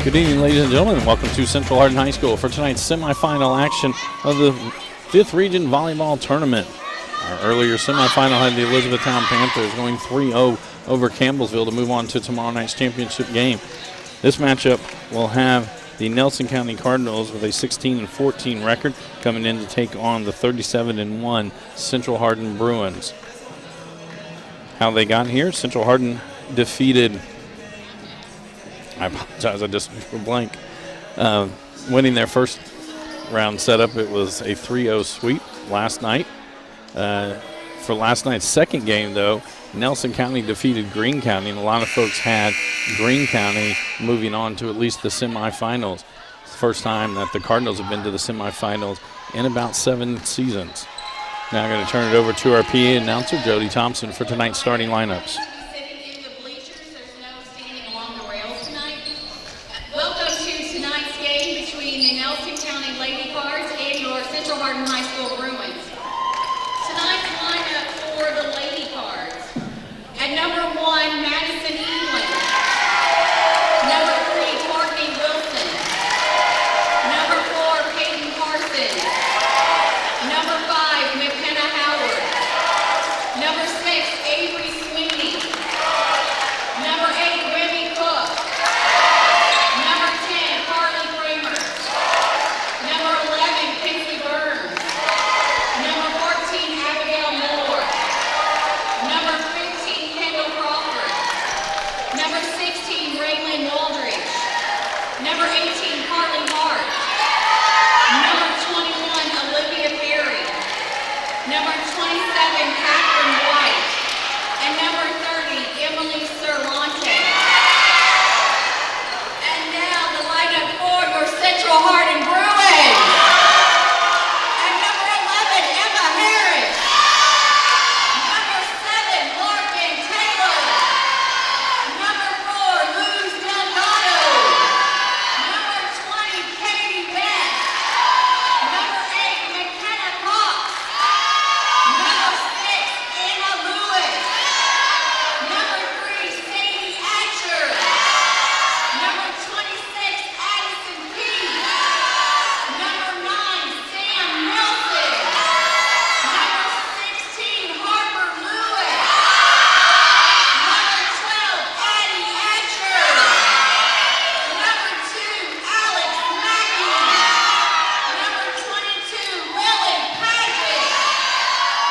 Good evening, ladies and gentlemen. Welcome to Central Hardin High School for tonight's semifinal action of the 5th Region Volleyball Tournament. Our earlier semifinal had the Elizabethtown Panthers going 3-0 over Campbellsville to move on to tomorrow night's championship game. This matchup will have the Nelson County Cardinals with a 16-14 record coming in to take on the 37-1 Central Hardin Bruins. How they got here, Central Hardin defeated, I apologize, I just drew a blank. Winning their first round setup, it was a 3-0 sweep last night. For last night's second game, though, Nelson County defeated Greene County, and a lot of folks had Greene County moving on to at least the semifinals. It's the first time that the Cardinals have been to the semifinals in about 7 seasons. Now I'm going to turn it over to our PA announcer, Jody Thompson, for tonight's starting lineups. Welcome to tonight's game between the Nelson County Lady Cards and your Central Hardin High School Bruins. Tonight's lineup for the Lady Cards. At number 1, Madison England. Number 3, Courtney Wilson. Number 4, Peyton Parsons. Number 5, McKenna Howard. Number 6, Avery Sweeney. Number 8, Remy Cook. Number 10, Carly Kramer. Number 11, Kinsley Burns. Number 14, Abigail Moore. Number 15, Kendall Crawford. Number 16, Raylan Waldridge. Number 18, Carly Hart. Number 21, Olivia Perry. Number 27, Catherine White. And number 30, Emily Cerlante. And now the lineup for your Central Hardin Bruins. At number 11, Emma Harris. Number 7, Larkin Taylor. Number 4, Luz Delgado. Number 20, Katie Beth. Number 8, McKenna Cox. Number 6, Anna Lewis. Number 3, Sadie Atcher. Number 26, Addison Key. Number 9, Sam Nelson. Number 16, Harper Lewis. Number 12, Addie Atcher. Number 2, Alex Mackey. Number 22, Lily Paget.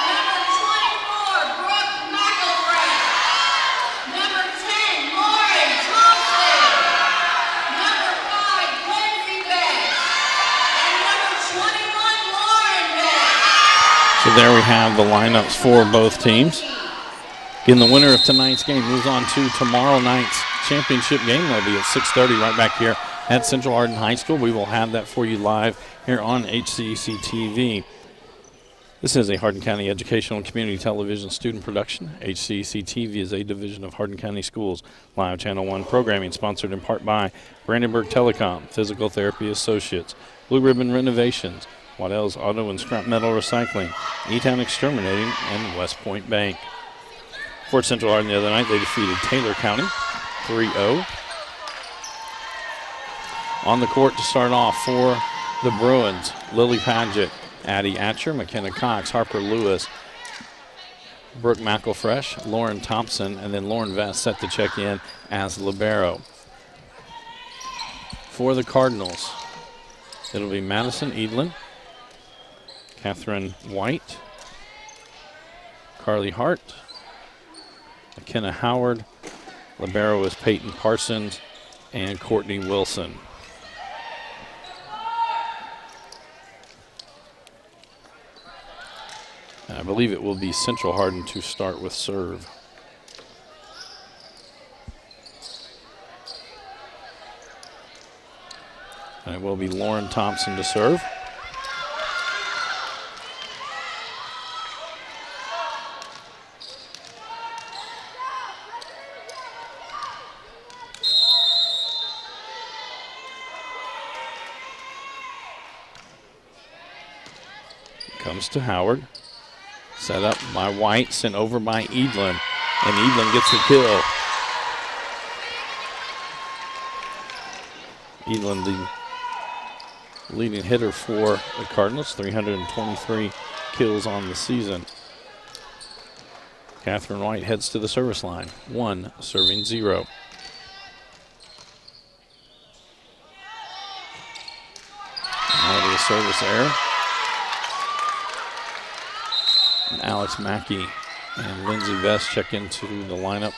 Number 24, Brooke McElrath. Number 10, Lauren Thompson. Number 5, Lindsay Beck. And number 21, Lauren Beck. So there we have the lineups for both teams. Again, the winner of tonight's game moves on to tomorrow night's championship game. That'll be at 6:30 right back here at Central Hardin High School. We will have that for you live here on HCEC-TV. This is a Hardin County Educational and Community Television student production. HCEC-TV is a division of Hardin County Schools. Live Channel 1 programming sponsored in part by Brandenburg Telecom, Physical Therapy Associates, Blue Ribbon Renovations, Waddell's Auto and Scrap Metal Recycling, E-Town Exterminating, and West Point Bank. For Central Hardin the other night, they defeated Taylor County 3-0. On the court to start off for the Bruins, Lily Paget, Addie Atcher, McKenna Cox, Harper Lewis, Brooke McElfresh, Lauren Thompson, and then Lauren Vest set to check in as libero. For the Cardinals, it'll be Madison Edlin, Catherine White, Carly Hart, McKenna Howard, libero is Peyton Parsons, and Courtney Wilson. I believe it will be Central Hardin to start with serve. And it will be Lauren Thompson to serve. Comes to Howard. Set up by White, sent over by Edlin, and Edlin gets the kill. Edlin, the leading hitter for the Cardinals, 323 kills on the season. Catherine White heads to the service line. 1, serving 0. Now to the service error. And Alex Mackey and Lindsay Vest check into the lineup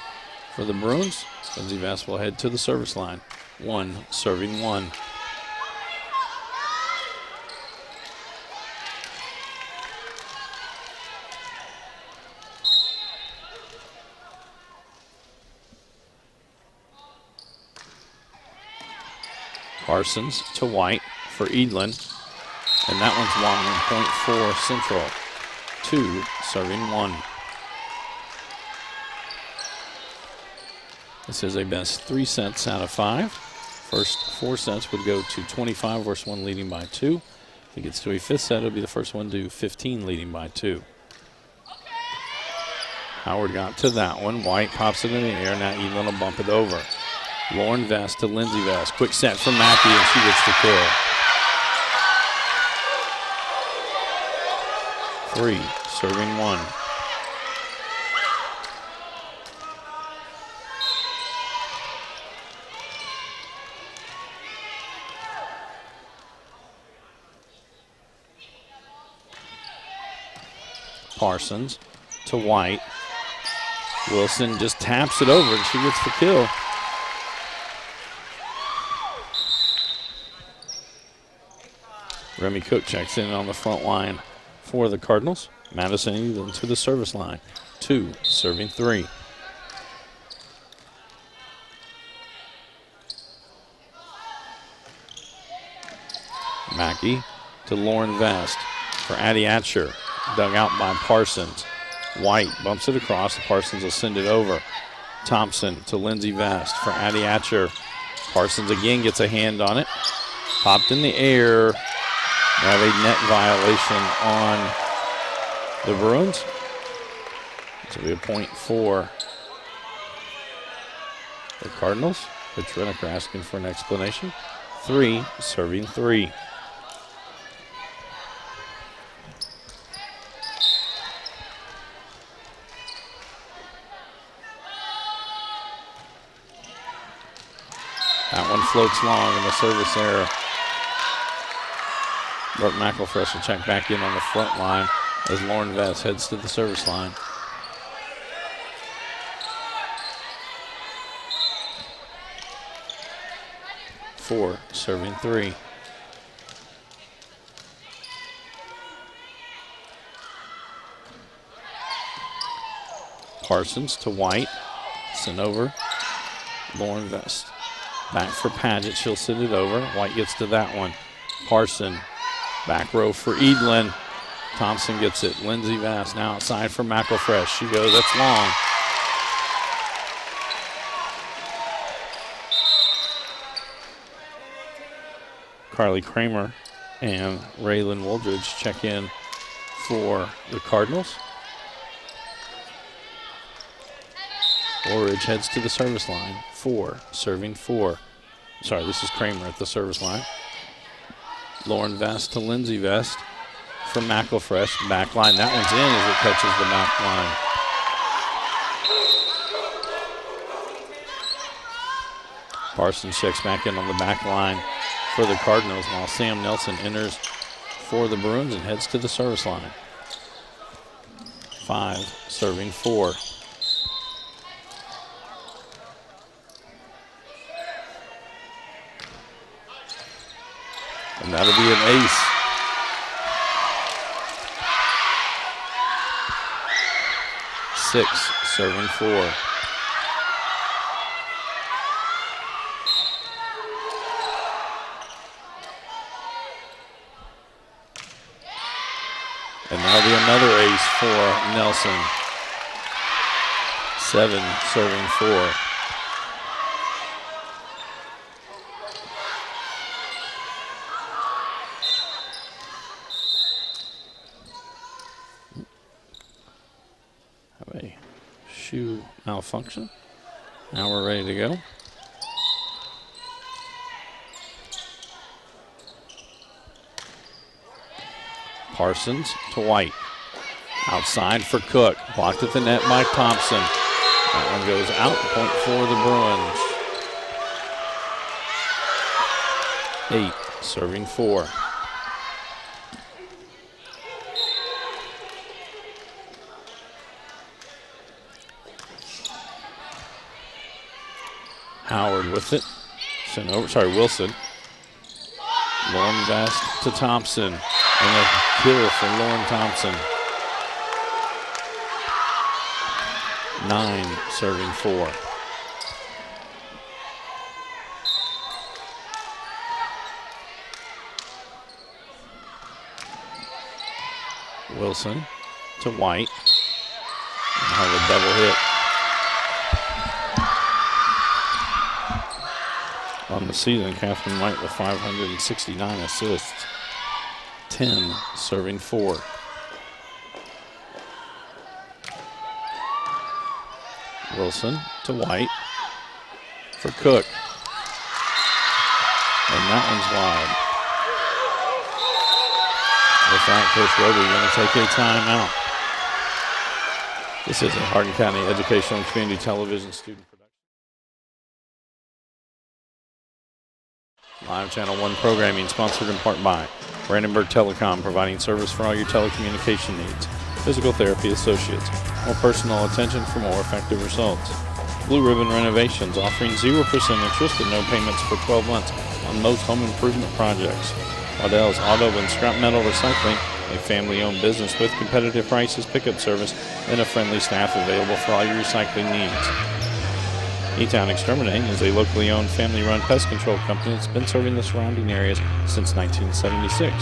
for the Bruins. Lindsay Vest will head to the service line. 1, serving 1. Parsons to White for Edlin. And that one's long, 1.4 Central. 2, serving 1. This is a best 3 sets out of 5. First 4 sets would go to 25 versus one leading by 2. If it gets to a 5th set, it'll be the first one to 15 leading by 2. Howard got to that one. White pops it in the air. Now Edlin will bump it over. Lauren Vest to Lindsay Vest. Quick set from Mackey, and she gets the kill. 3, serving 1. Parsons to White. Wilson just taps it over and she gets the kill. Remy Cook checks in on the front line for the Cardinals. Madison Edlin to the service line. 2, serving 3. Mackey to Lauren Vest for Addie Atcher. Dug out by Parsons. White bumps it across. Parsons will send it over. Thompson to Lindsay Vest for Addie Atcher. Parsons again gets a hand on it. Popped in the air. We have a net violation on the Bruins. This will be a point for the Cardinals. Coach Rennicker asking for an explanation. 3, serving 3. That one floats long in the service error. Brooke McElfresh will check back in on the front line as Lauren Vest heads to the service line. Four, serving 3. Parsons to White. Sent over. Lauren Vest. Back for Paget. She'll send it over. White gets to that one. Parson. Back row for Edlin. Thompson gets it. Lindsay Vest now outside for McElfresh. She goes. That's long. Carly Kramer and Raylan Woldridge check in for the Cardinals. Woolridge heads to the service line. 4, serving 4. Sorry, this is Kramer at the service line. Lauren Vest to Lindsay Vest from McElfresh. Back line. That one's in as it touches the back line. Parsons checks back in on the back line for the Cardinals while Sam Nelson enters for the Bruins and heads to the service line. 5, serving 4. And that'll be an ace. Six, serving 4. And that'll be another ace for Nelson. 7, serving 4. Have a shoe malfunction. Now we're ready to go. Parsons to White. Outside for Cook. Blocked at the net by Thompson. That one goes out. Point for the Bruins. 8, serving 4. Howard with it. Wilson. Lauren Vest to Thompson. And a kill for Lauren Thompson. 9, serving 4. Wilson to White. And have a double hit on the season. Catherine White with 569 assists. 10, serving 4. Wilson to White for Cook. And that one's wide. With that, Coach Roby going to take a timeout. This is a Hardin County Educational and Community Television student production. Live Channel 1 programming sponsored in part by Brandenburg Telecom, providing service for all your telecommunication needs. Physical Therapy Associates, more personal attention for more effective results. Blue Ribbon Renovations, offering 0% interest and no payments for 12 months on most home improvement projects. Waddell's Auto and Scrap Metal Recycling, a family-owned business with competitive prices, pickup service, and a friendly staff available for all your recycling needs. E-Town Exterminating is a locally owned, family-run pest control company that's been serving the surrounding areas since 1976.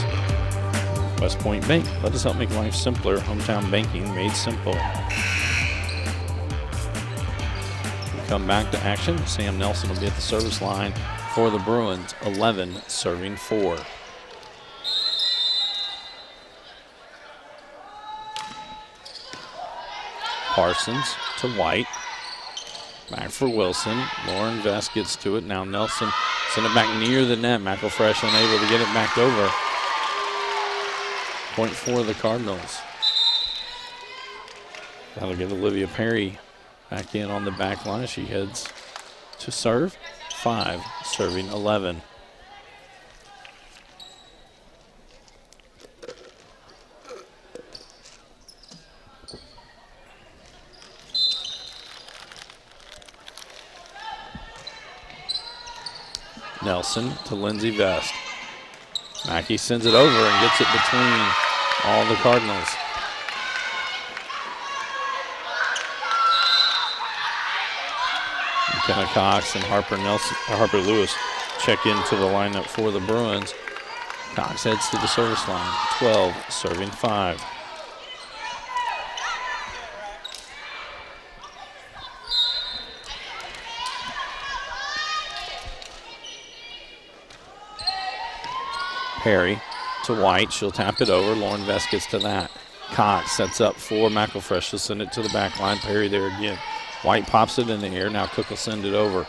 West Point Bank, let us help make life simpler. Hometown banking made simple. We come back to action. Sam Nelson will be at the service line for the Bruins. 11, serving 4. Parsons to White. Back for Wilson. Lauren Vest gets to it. Now Nelson send it back near the net. McElfresh unable to get it back over. Point for the Cardinals. That'll get Olivia Perry back in on the back line. She heads to serve. 5, serving 11. Nelson to Lindsay Vest. Mackey sends it over and gets it between all the Cardinals. McKenna Cox and Harper Lewis check into the lineup for the Bruins. Cox heads to the service line. 12, serving 5. Perry to White. She'll tap it over. Lauren Vest gets to that. Cox sets up for McElfresh. She'll send it to the back line. Perry there again. White pops it in the air. Now Cook will send it over.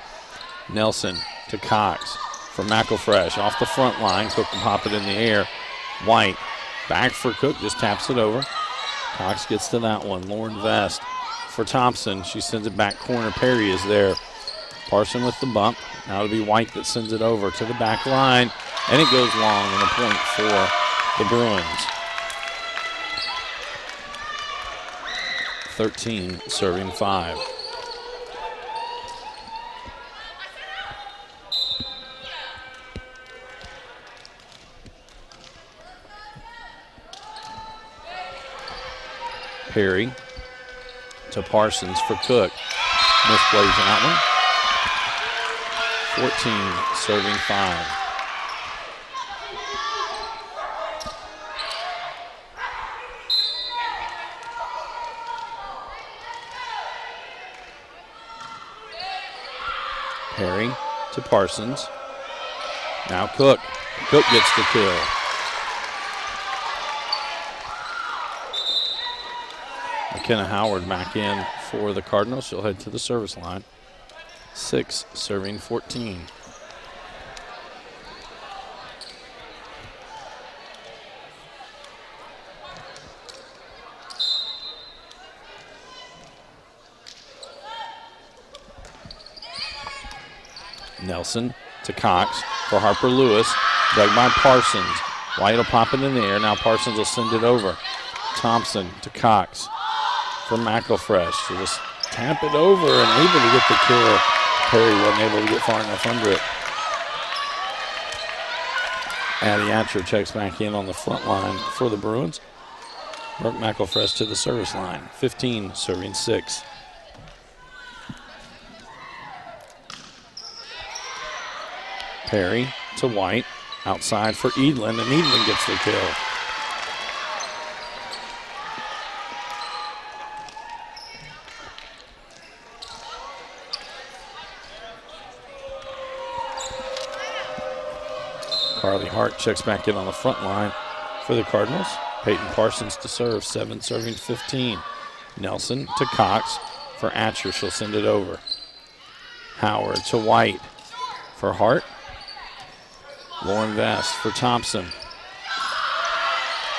Nelson to Cox for McElfresh. Off the front line. Cook will pop it in the air. White back for Cook. Just taps it over. Cox gets to that one. Lauren Vest for Thompson. She sends it back corner. Perry is there. Parson with the bump. Now it'll be White that sends it over to the back line. And it goes long, and a point for the Bruins. 13, serving 5. Perry to Parsons for Cook. Misplays that one. 14, serving 5. Perry to Parsons. Now Cook. Cook gets the kill. McKenna Howard back in for the Cardinals. She'll head to the service line. 6, serving 14. Nelson to Cox for Harper Lewis. Dug by Parsons. White will pop it in the air. Now Parsons will send it over. Thompson to Cox for McElfresh. She'll just tap it over and able to get the kill. Perry wasn't able to get far enough under it. Addie Atcher checks back in on the front line for the Bruins. Brooke McElfresh to the service line. 15 serving 6. Perry to White. Outside for Edlin, and Edlin gets the kill. Carly Hart checks back in on the front line for the Cardinals. Peyton Parsons to serve, 7 serving 15. Nelson to Cox for Atcher. She'll send it over. Howard to White for Hart. Lauren Vest for Thompson.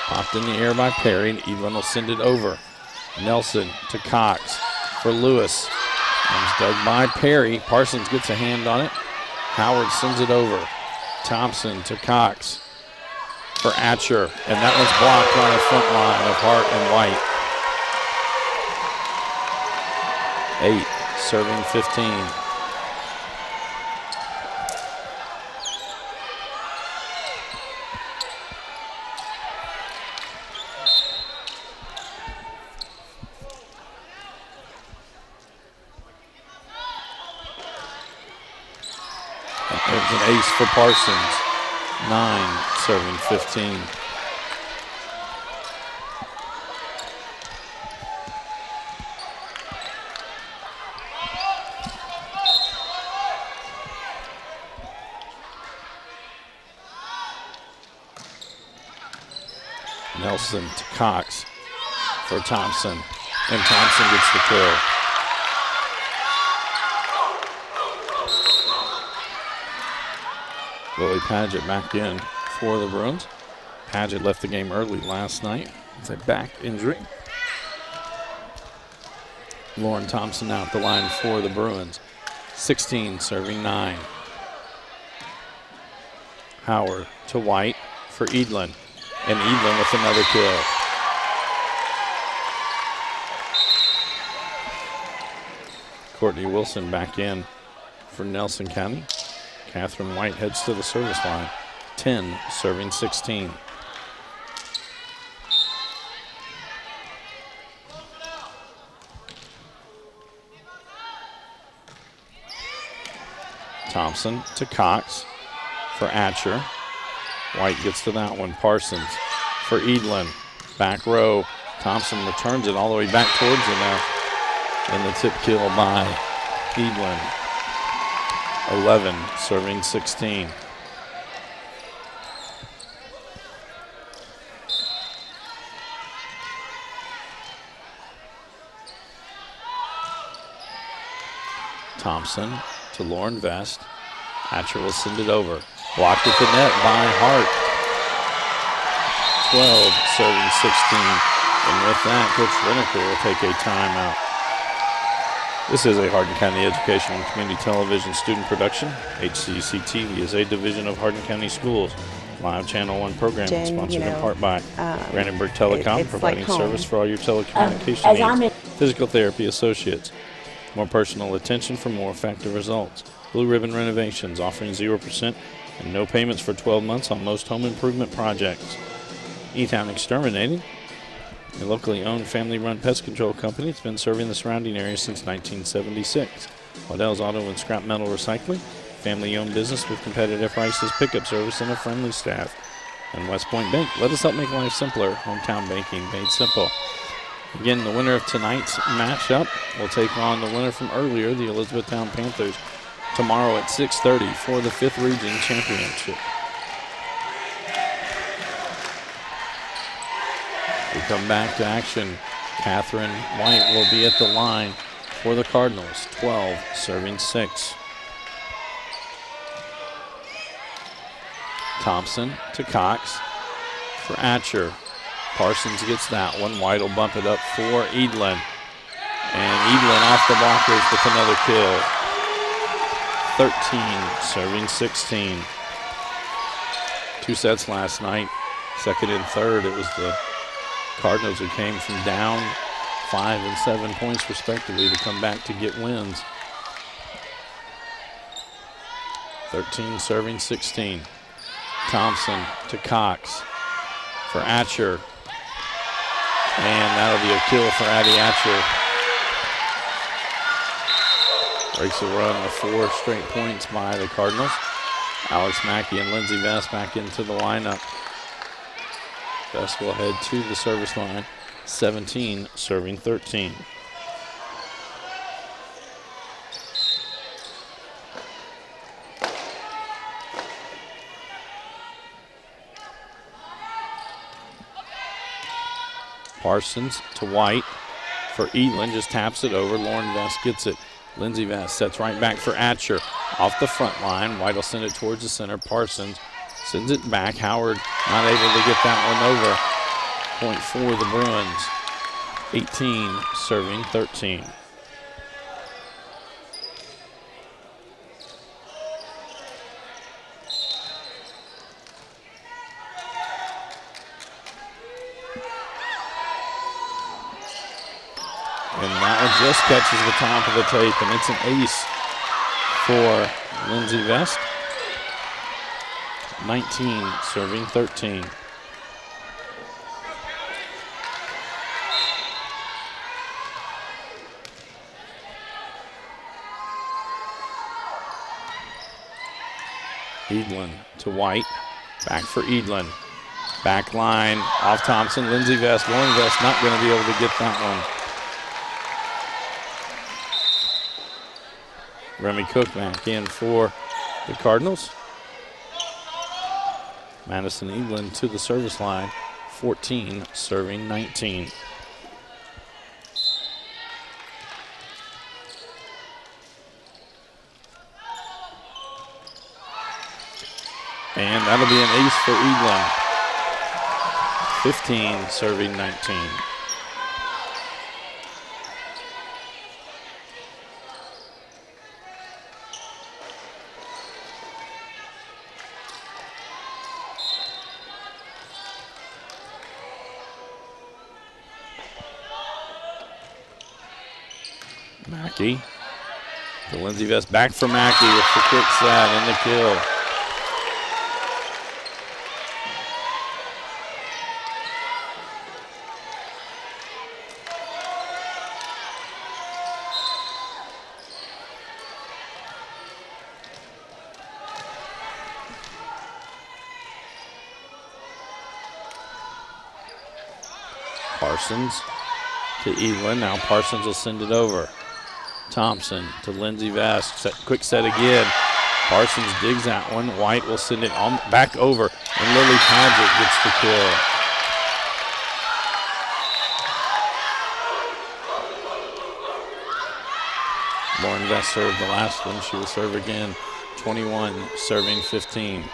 Popped in the air by Perry, and Edlin will send it over. Nelson to Cox for Lewis. Comes dug by Perry. Parsons gets a hand on it. Howard sends it over. Thompson to Cox for Atcher, and that one's blocked on the front line of Hart and White. 8 serving 15. There's an ace for Parsons. 9 serving 15. Nelson to Cox for Thompson, and Thompson gets the kill. Lily Paget back in for the Bruins. Paget left the game early last night with a back injury. Lauren Thompson now at the line for the Bruins. 16 serving 9. Howard to White for Edlin, and Edlin with another kill. Courtney Wilson back in for Nelson County. Catherine White heads to the service line. 10 serving 16. Thompson to Cox for Atcher. White gets to that one. Parsons for Edlin. Back row. Thompson returns it all the way back towards the net. And the tip kill by Edlin. 11 serving 16. Thompson to Lauren Vest. Atcher will send it over. Blocked at the net by Hart. 12 serving 16. And with that, Coach Lineker will take a timeout. This is a Hardin County Education and Community Television student production. HCEC-TV is a division of Hardin County Schools. Live Channel 1 program sponsored in part by Brandenburg Telecom, providing service for all your telecommunication needs. Physical Therapy Associates. More personal attention for more effective results. Blue Ribbon Renovations, offering 0% and no payments for 12 months on most home improvement projects. E-Town Exterminating, a locally owned family-run pest control company that's been serving the surrounding area since 1976. Waddell's Auto and Scrap Metal Recycling, family-owned business with competitive prices, pickup service, and a friendly staff. And West Point Bank, let us help make life simpler. Hometown banking made simple. Again, the winner of tonight's matchup will take on the winner from earlier, the Elizabethtown Panthers, tomorrow at 6:30 for the 5th Region Championship. We come back to action. Catherine White will be at the line for the Cardinals. 12 serving 6. Thompson to Cox for Atcher. Parsons gets that one. White will bump it up for Edlin. And Edlin off the blockers with another kill. serving 16. 2 sets last night, second and third. It was the Cardinals who came from down 5 and 7 points respectively to come back to get wins. 13 serving 16. Thompson to Cox for Atcher. And that'll be a kill for Addie Atcher. Breaks a run of 4 straight points by the Cardinals. Alex Mackey and Lindsey Vest back into the lineup. Vest will head to the service line. 17 serving 13. Parsons to White for Eatland, just taps it over. Lauren Vest gets it. Lindsey Vest sets right back for Atcher. Off the front line, White will send it towards the center. Parsons sends it back. Howard not able to get that one over. Point for the Bruins. 18 serving 13. And that one just catches the top of the tape, and it's an ace for Lindsey Vest. 19 serving 13. Eadlin to White, back for Eadlin. Back line, off Thompson, Lindsey Vest. Lauren Vest not going to be able to get that one. Remy Cook back in for the Cardinals. Madison Eadlin to the service line. 14 serving 19. And that'll be an ace for Eadlin. 15 serving 19. Mackey to Lindsey Vest, back for Mackey with the quick set and the kill. Parsons to Evelyn. Now Parsons will send it over. Thompson to Lindsey Vest. Quick set again. Parsons digs that one. White will send it on back over, and Lily Padgett gets the kill. Lauren Vest served the last one. She will serve again. 21 serving 15.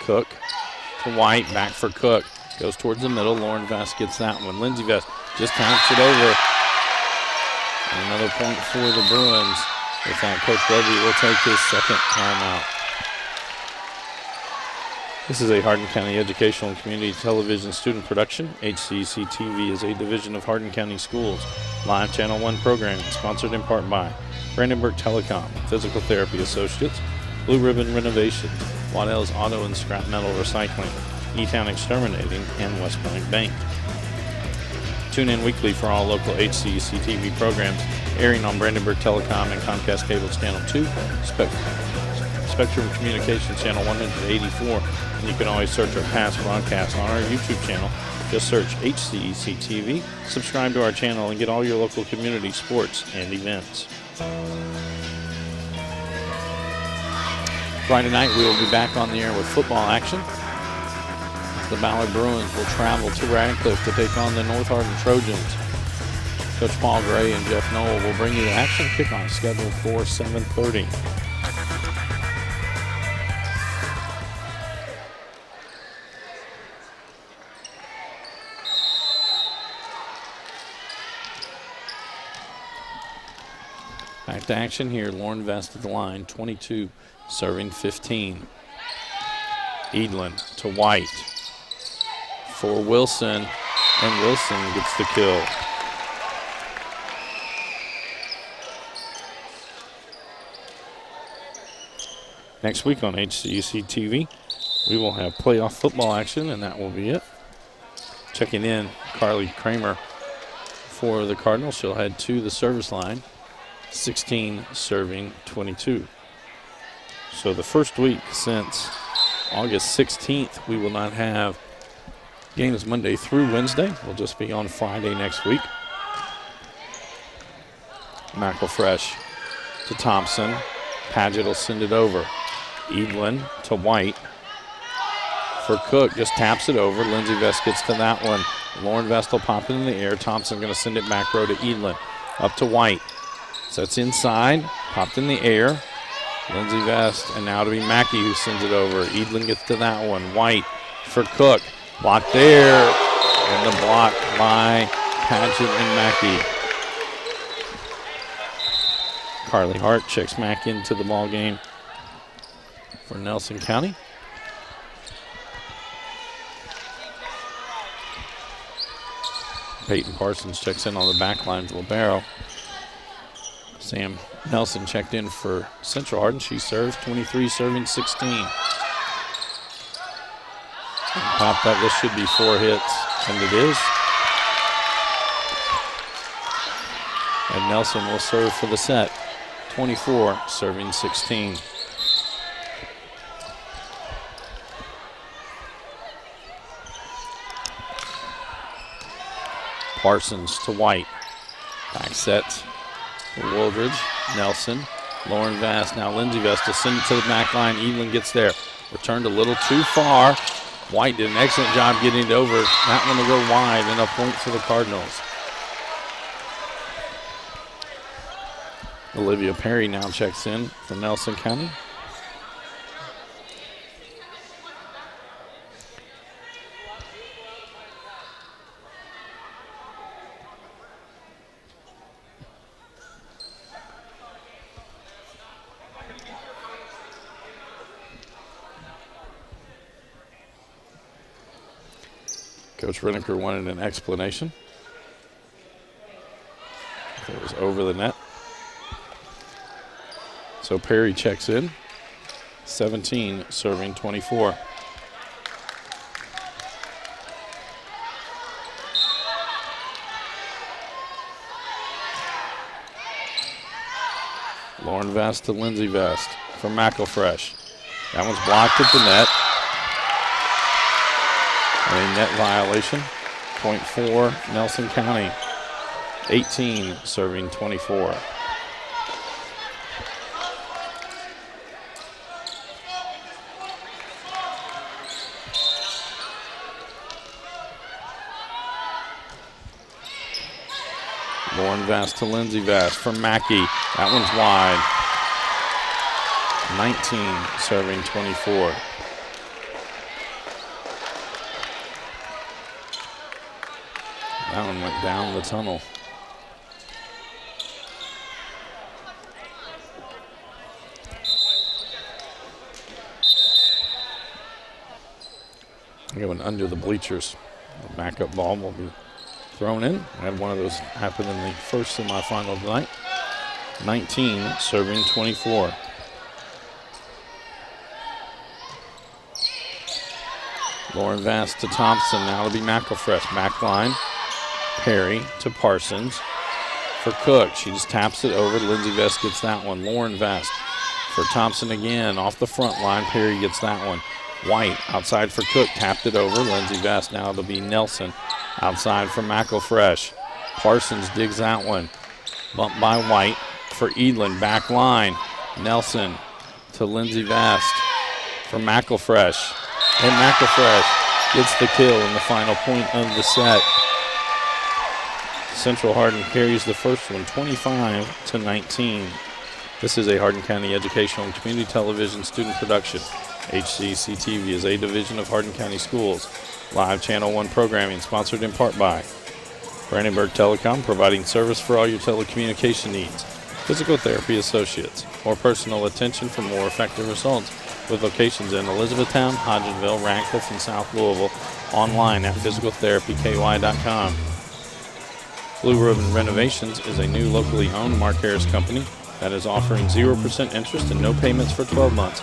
Cook to White, back for Cook. Goes towards the middle. Lauren Vest gets that one. Lindsey Vest just taps it over. And another point for the Bruins. With that, Coach Levy will take his second timeout. This is a Hardin County Educational and Community Television student production. HCEC-TV is a division of Hardin County Schools. Live Channel 1 programming sponsored in part by Brandenburg Telecom, Physical Therapy Associates, Blue Ribbon Renovations, Waddell's Auto and Scrap Metal Recycling, E-Town Exterminating, and West Point Bank. Tune in weekly for all local HCEC-TV programs airing on Brandenburg Telecom and Comcast Cable's Channel 2, Spectrum Communications Channel 184, and you can always search our past broadcasts on our YouTube channel. Just search HCEC-TV, subscribe to our channel, and get all your local community sports and events. Friday night, we will be back on the air with football action. The Ballard Bruins will travel to Radcliffe to take on the North Hardin Trojans. Coach Paul Gray and Jeff Knoll will bring you the action. Kickoff scheduled for 7:30. Back to action here. Lauren Vest at the line, 22, serving 15. Edlin to White for Wilson, and Wilson gets the kill. Next week on HCEC-TV, we will have playoff football action, and that will be it. Checking in, Carly Kramer for the Cardinals. She'll head to the service line, 16 serving 22. So the first week since August 16th, we will not have games Monday through Wednesday. We'll just be on Friday next week. McElfresh to Thompson. Paget will send it over. Edlin to White for Cook. Just taps it over. Lindsey Vest gets to that one. Lauren Vest will pop it in the air. Thompson going to send it back row to Edlin. Up to White. Sets inside. Popped in the air. Lindsey Vest, and now to be Mackey who sends it over. Edlin gets to that one. White for Cook. Blocked there. And the block by Paget and Mackey. Carly Hart checks back into the ball game for Nelson County. Peyton Parsons checks in on the back line for Libero. Sam Nelson checked in for Central Hardin. She serves 23, serving 16. And popped up. This should be 4 hits, and it is. And Nelson will serve for the set. 24, serving 16. Parsons to White. Back set for Wooldridge. Nelson. Lauren Vest. Now Lindsey Vest to send it to the back line. Edlin gets there. Returned a little too far. White did an excellent job getting it over. That one will go wide, and a point for the Cardinals. Olivia Perry now checks in for Nelson County. Coach Reniker wanted an explanation. It was over the net. So Perry checks in, 17, serving 24. Lauren Vest to Lindsey Vest from McElfresh. That one's blocked at the net. And a net violation. Point for Nelson County. 18, serving 24. Lauren Vest to Lindsey Vest from Mackey. That one's wide. 19, serving 24. That one went down the tunnel. Going under the bleachers. The backup ball will be thrown in. I had one of those happen in the first semifinal tonight. 19, serving 24. Lauren Vest to Thompson. Now it'll be McElfresh. Back line. Perry to Parsons for Cook. She just taps it over. Lindsey Vest gets that one. Lauren Vest for Thompson again. Off the front line. Perry gets that one. White outside for Cook. Tapped it over. Lindsey Vest. Now it'll be Nelson outside for McElfresh. Parsons digs that one. Bumped by White for Edlin. Back line. Nelson to Lindsey Vest for McElfresh. And McElfresh gets the kill in the final point of the set. Central Hardin carries the first one, 25-19. This is a Hardin County Educational and Community Television student production. HCEC-TV is a division of Hardin County Schools. Live Channel 1 programming sponsored in part by Brandenburg Telecom, providing service for all your telecommunication needs. Physical Therapy Associates. More personal attention for more effective results. With locations in Elizabethtown, Hodgenville, Radcliffe, and South Louisville. Online at physicaltherapyky.com. Blue Ribbon Renovations is a new locally owned Mark Harris company that is offering 0% interest and no payments for 12 months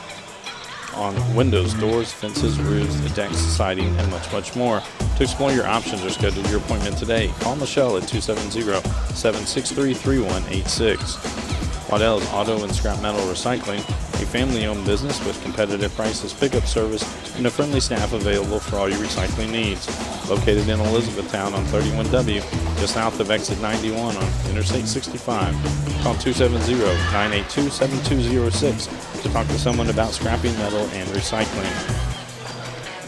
on windows, doors, fences, roofs, decks, siding, and much, much more. To explore your options or schedule your appointment today, call Michelle at 270-763-3186. Waddell's Auto and Scrap Metal Recycling, a family-owned business with competitive prices, pickup service, and a friendly staff available for all your recycling needs. Located in Elizabethtown on 31W, just south of exit 91 on Interstate 65. Call 270-982-7206 to talk to someone about scrapping metal and recycling.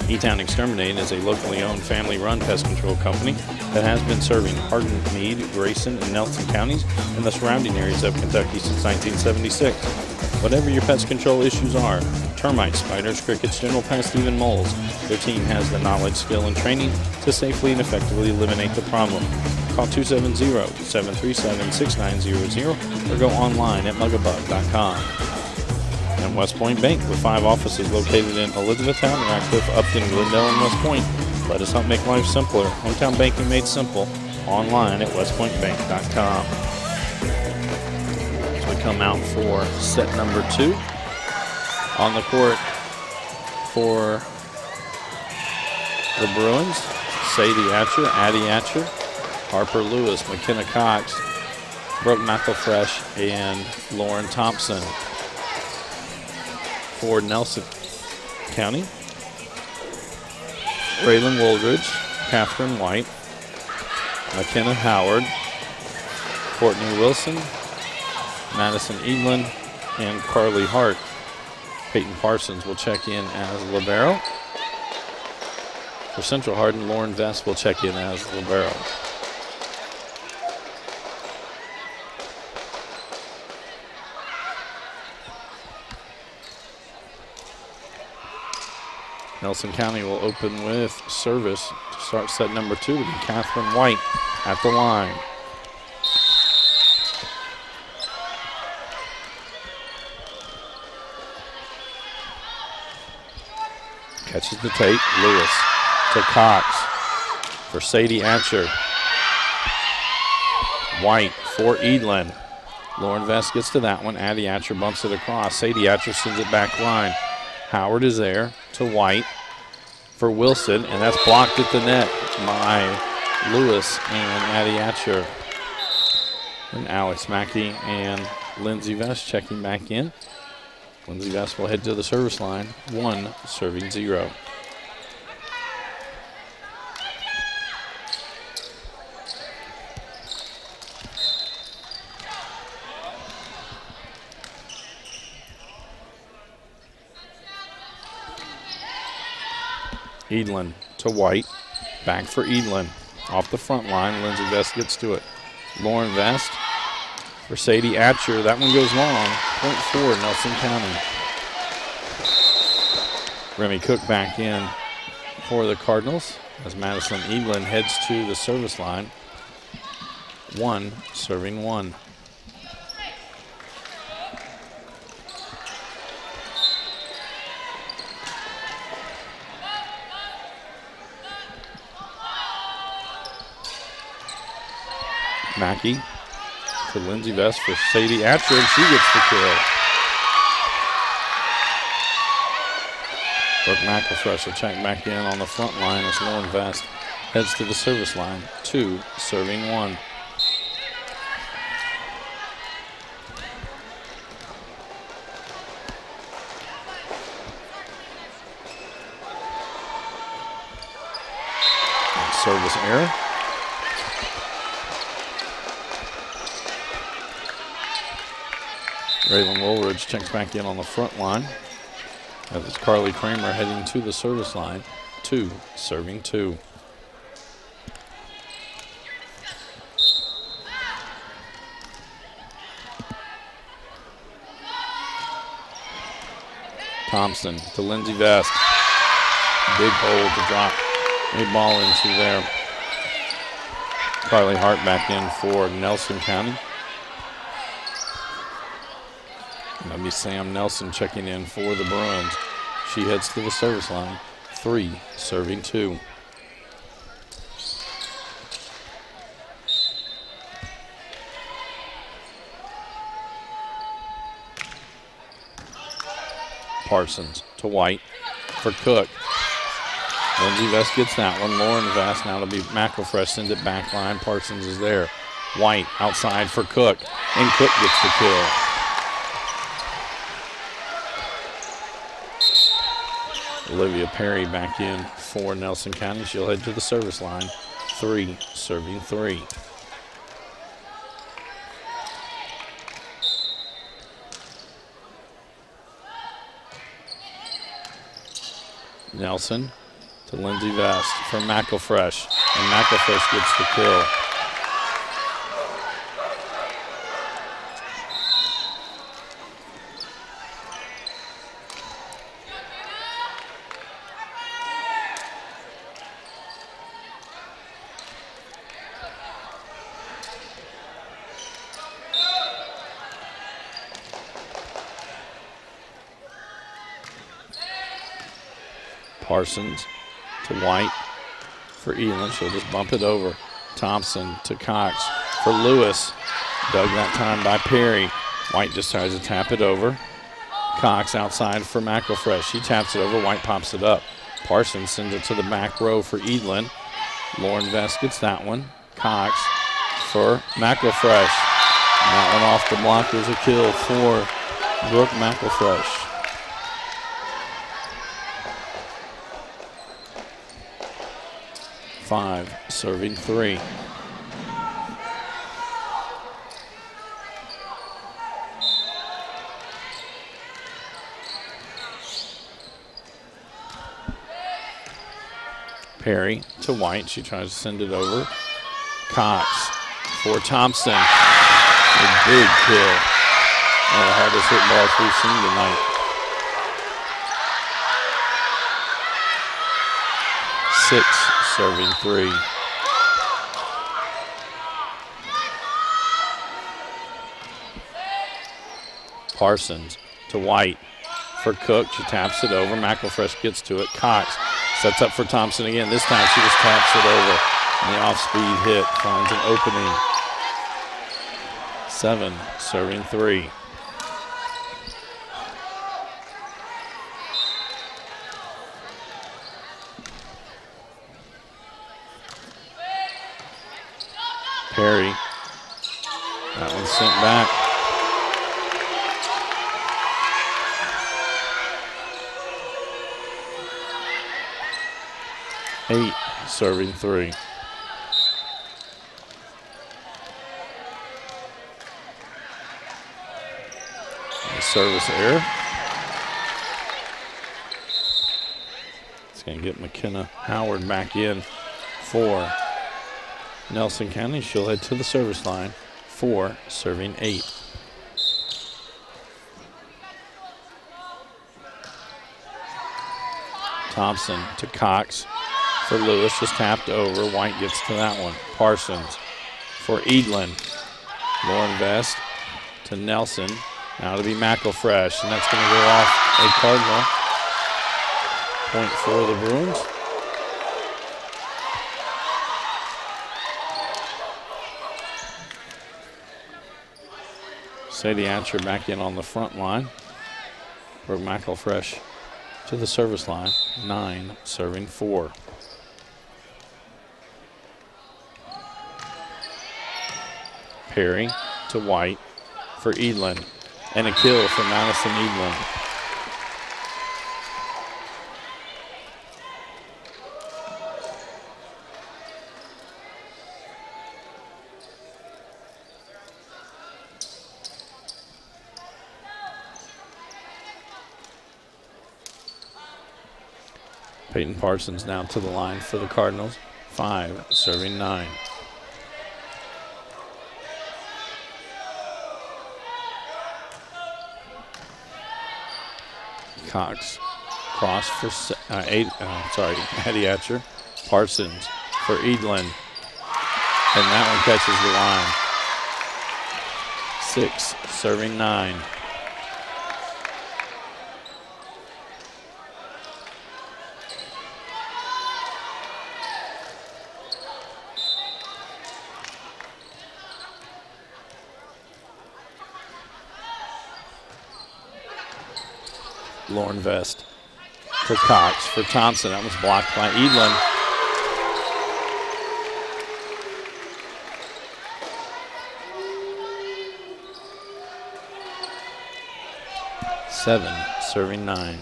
E-Town Exterminate is a locally owned family-run pest control company that has been serving Hardin, Meade, Grayson, and Nelson counties and the surrounding areas of Kentucky since 1976. Whatever your pest control issues are, termites, spiders, crickets, general pests, even moles, their team has the knowledge, skill, and training to safely and effectively eliminate the problem. Call 270-737-6900 or go online at mugabug.com. And West Point Bank, with 5 offices located in Elizabethtown, Radcliffe, Upton, Glendale, and West Point. Let us help make life simpler. Hometown banking made simple. Online at westpointbank.com. So we come out for set number 2. On the court for the Bruins, Sadie Atcher, Addie Atcher, Harper Lewis, McKenna Cox, Brooke McElfresh, and Lauren Thompson. For Nelson County, Raylan Woldridge, Catherine White, McKenna Howard, Courtney Wilson, Madison Eaglin, and Carly Hart. Peyton Parsons will check in as libero. For Central Hardin, Lauren Vest will check in as libero. Nelson County will open with service to start set number 2 to be Catherine White at the line. Catches the tape. Lewis to Cox for Sadie Atcher. White for Edlin. Lauren Vest gets to that one. Addie Atcher bumps it across. Sadie Atcher sends it back line. Howard is there to White for Wilson, and that's blocked at the net by Lewis and Addie Atcher. And Alex Mackey and Lindsay Vest checking back in. Lindsay Vest will head to the service line, 1 serving 0. Edlin to White, back for Edlin. Off the front line, Lindsay Vest gets to it. Lauren Vest for Sadie Atcher. That one goes long. Point 4, Nelson County. Remy Cook back in for the Cardinals as Madison Edlin heads to the service line. 1 serving 1. Mackey to Lindsay Vest for Sadie Atcher, and she gets the kill. Brooke McElfresh will check back in on the front line as Lauren Vest heads to the service line. 2 serving 1. Service error. Raylan Woolridge checks back in on the front line. As it's Carly Kramer heading to the service line. 2 serving 2. Thompson to Lindsay Vest. Big hole to drop a ball into there. Carly Hart back in for Nelson County. That'll be Sam Nelson checking in for the Bruins. She heads to the service line. 3, serving 2. Parsons to White for Cook. Lindsey Vest gets that one. Lauren Vest now to be McElfresh, sends it back line. Parsons is there. White outside for Cook, and Cook gets the kill. Olivia Perry back in for Nelson County. She'll head to the service line. 3, serving 3. Nelson to Lindsey Vest for McElfresh, and McElfresh gets the kill. Parsons to White for Elin. She'll just bump it over. Thompson to Cox for Lewis. Dug that time by Perry. White just tries to tap it over. Cox outside for McElfresh. She taps it over. White pops it up. Parsons sends it to the back row for Edlin. Lauren Vest gets that one. Cox for McElfresh. That one off the block is a kill for Brooke McElfresh. 5, serving 3. Perry to White. She tries to send it over. Cox for Thompson. A big kill. One of the hardest hit balls we've seen tonight. 6, serving 3. Parsons to White for Cook. She taps it over. McElfresh gets to it. Cox sets up for Thompson again. This time she just taps it over. And the off-speed hit finds an opening. 7, serving 3. Perry. That one's sent back. Eight, serving 3. A service error. It's going to get McKenna Howard back in for Nelson County. She'll head to the service line. 4, serving 8. Thompson to Cox for Lewis, just tapped over. White gets to that one. Parsons for Edlin. Lauren Vest to Nelson. Now to be McElfresh, and that's going to go off a Cardinal. Point for the Bruins. Sadie Atcher back in on the front line. Brooke McElfresh to the service line. 9, serving 4. Perry to White for Edlin. And a kill for Madison Edlin. Peyton Parsons now to the line for the Cardinals. 5, serving 9. Cox cross for Hattie Atcher. Parsons for Edlin. And that one catches the line. 6, serving 9. Lauren Vest to Cox for Thompson. That was blocked by Edlin. Seven, serving 9.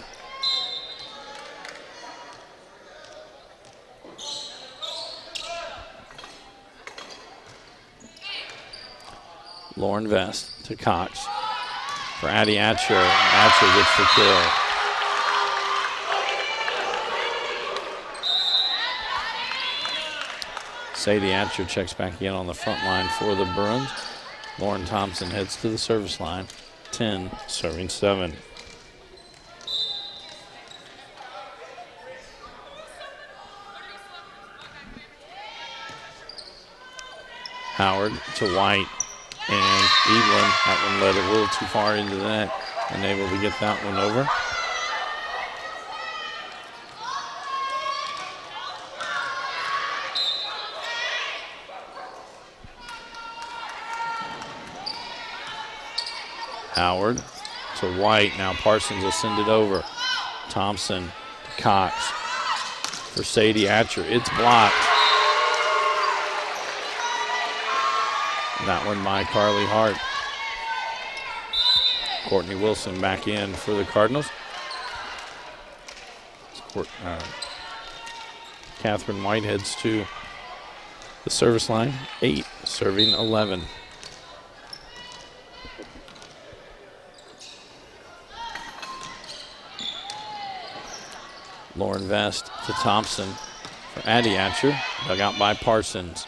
Lauren Vest to Cox for Addie Atcher. Atcher gets the kill. Sadie Atcher checks back in on the front line for the Bruins. Lauren Thompson heads to the service line. 10, serving 7. Howard to White, and Evelyn, that one led a little too far into the net, unable to get that one over. Howard to White, now Parsons will send it over. Thompson to Cox for Sadie Atcher, it's blocked. That one by Carly Hart. Courtney Wilson back in for the Cardinals. Catherine White heads to the service line. 8, serving 11. Lauren Vest to Thompson for Addie Atcher. Dug out by Parsons.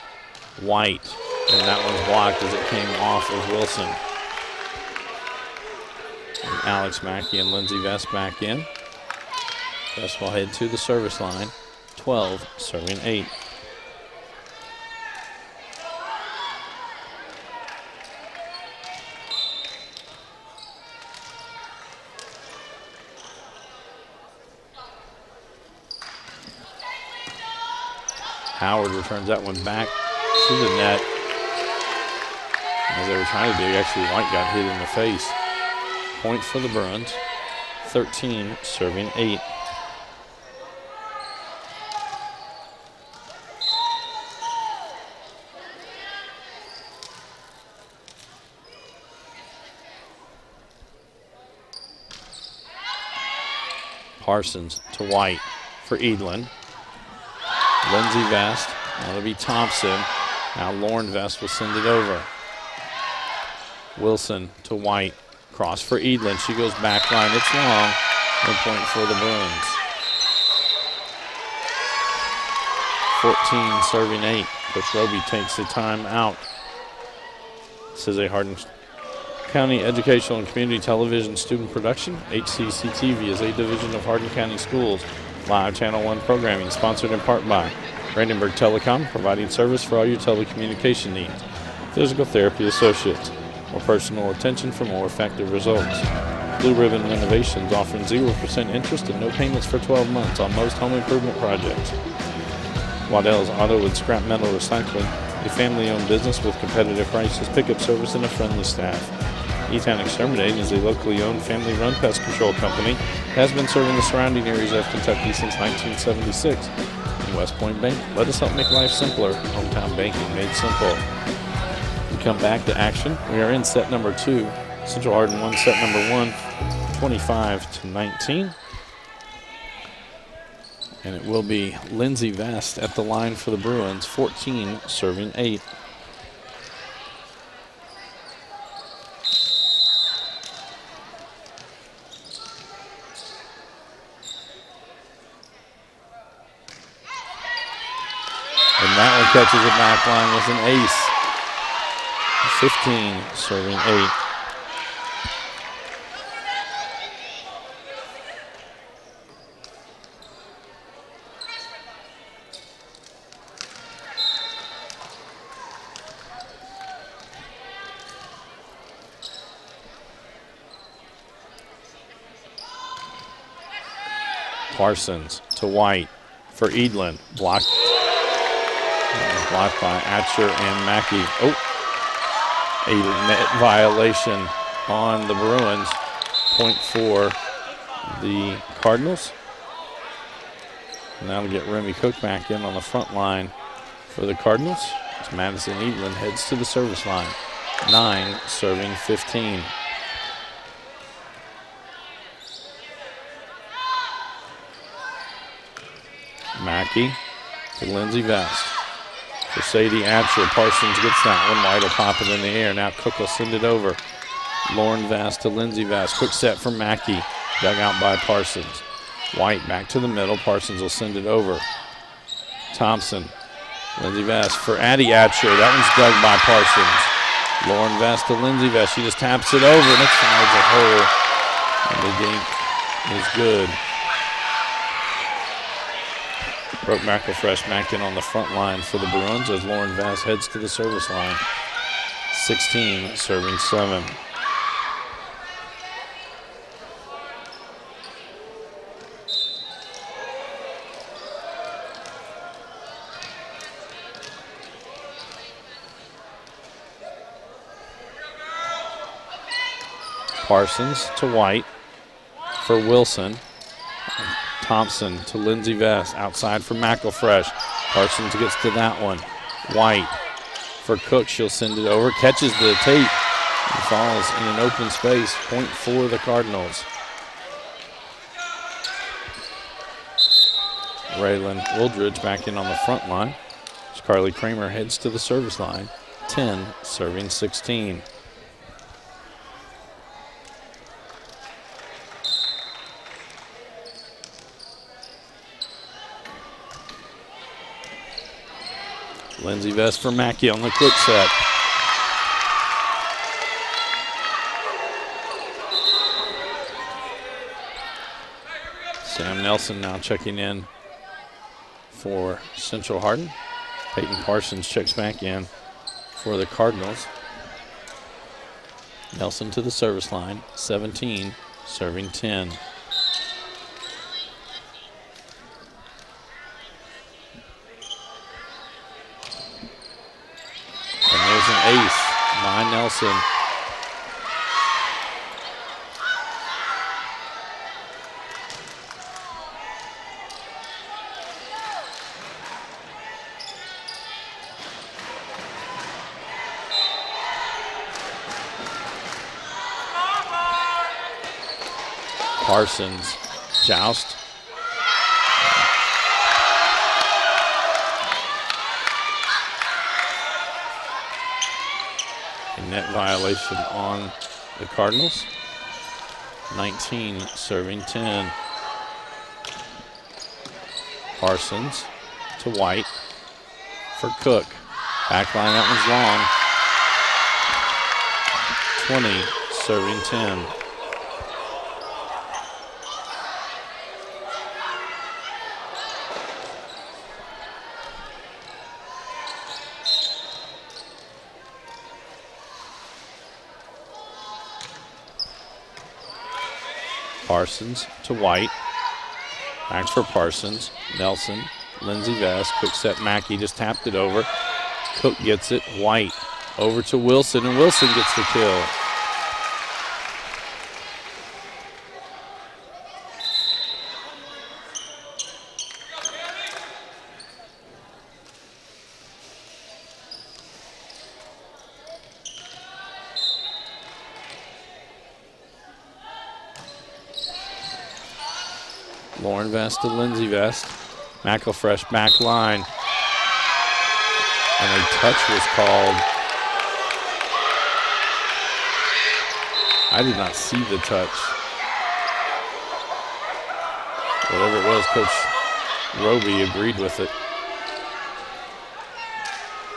White. And that one's blocked as it came off of Wilson. And Alex Mackey and Lindsay Vest back in. Vest will head to the service line. 12, serving 8. Howard returns that one back to the net. As they were trying to do, actually White got hit in the face. Point for the Bruins. 13, serving 8. Parsons to White for Edlin. Lindsay Vest, that'll be Thompson. Now Lauren Vest will send it over. Wilson to White, cross for Edlin. She goes back line, it's long. No point for the Bruins. 14, serving 8. Coach Roby takes the time out. This is a Hardin County Educational and Community Television student production. HCEC-TV is a division of Hardin County Schools. Live Channel 1 programming sponsored in part by Brandenburg Telecom, providing service for all your telecommunication needs. Physical Therapy Associates, more personal attention for more effective results. Blue Ribbon Renovations, offering 0% interest and no payments for 12 months on most home improvement projects. Waddell's Auto and Scrap Metal Recycling, a family-owned business with competitive prices, pickup service, and a friendly staff. E-Town Exterminating is a locally owned, family-run pest control company. Has been serving the surrounding areas of Kentucky since 1976. And West Point Bank, let us help make life simpler. Hometown banking made simple. We come back to action. We are in set number 2. Central Hardin won set number 1, 25-19. And it will be Lindsay Vest at the line for the Bruins, 14, serving 8. And that one catches the back line with an ace. 15, serving 8. Parsons to White for Edlin. Blocked. Blocked by Atcher and Mackey. Oh, a net violation on the Bruins. Point for the Cardinals. Now to get Remy Cook back in on the front line for the Cardinals. As Madison Evelyn heads to the service line. 9 serving 15. Mackey to Lindsey Vest. For Sadie Absher. Parsons gets that one. White will pop it in the air. Now Cook will send it over. Lauren Vest to Lindsey Vest. Quick set for Mackey. Dug out by Parsons. White back to the middle. Parsons will send it over. Thompson. Lindsey Vest for Addie Absher. That one's dug by Parsons. Lauren Vest to Lindsey Vest. She just taps it over and it finds a hole. And the dink is good. Brooke McElfresh back in on the front line for the Bruins as Lauren Vest heads to the service line. 16 serving 7. Parsons to White for Wilson. Thompson to Lindsey Vest. Outside for McElfresh. Parsons gets to that one. White for Cook. She'll send it over. Catches the tape and falls in an open space. Point for the Cardinals. Raylan Wildridge back in on the front line. As Carly Kramer heads to the service line. 10 serving 16. Lindsey Vest for Mackey on the quick set. Sam Nelson now checking in for Central Hardin. Peyton Parsons checks back in for the Cardinals. Nelson to the service line, 17, serving 10. Ace by Nelson. Parsons joust. Net violation on the Cardinals. 19 serving 10. Parsons to White for Cook. Backline, that one's long. 20 serving 10. Parsons to White. Back for Parsons. Nelson. Lindsey Vest. Quick set Mackey. Just tapped it over. Cook gets it. White over to Wilson. And Wilson gets the kill. Lauren Vest to Lindsey Vest. McElfresh back line. And a touch was called. I did not see the touch. Whatever it was, Coach Roby agreed with it.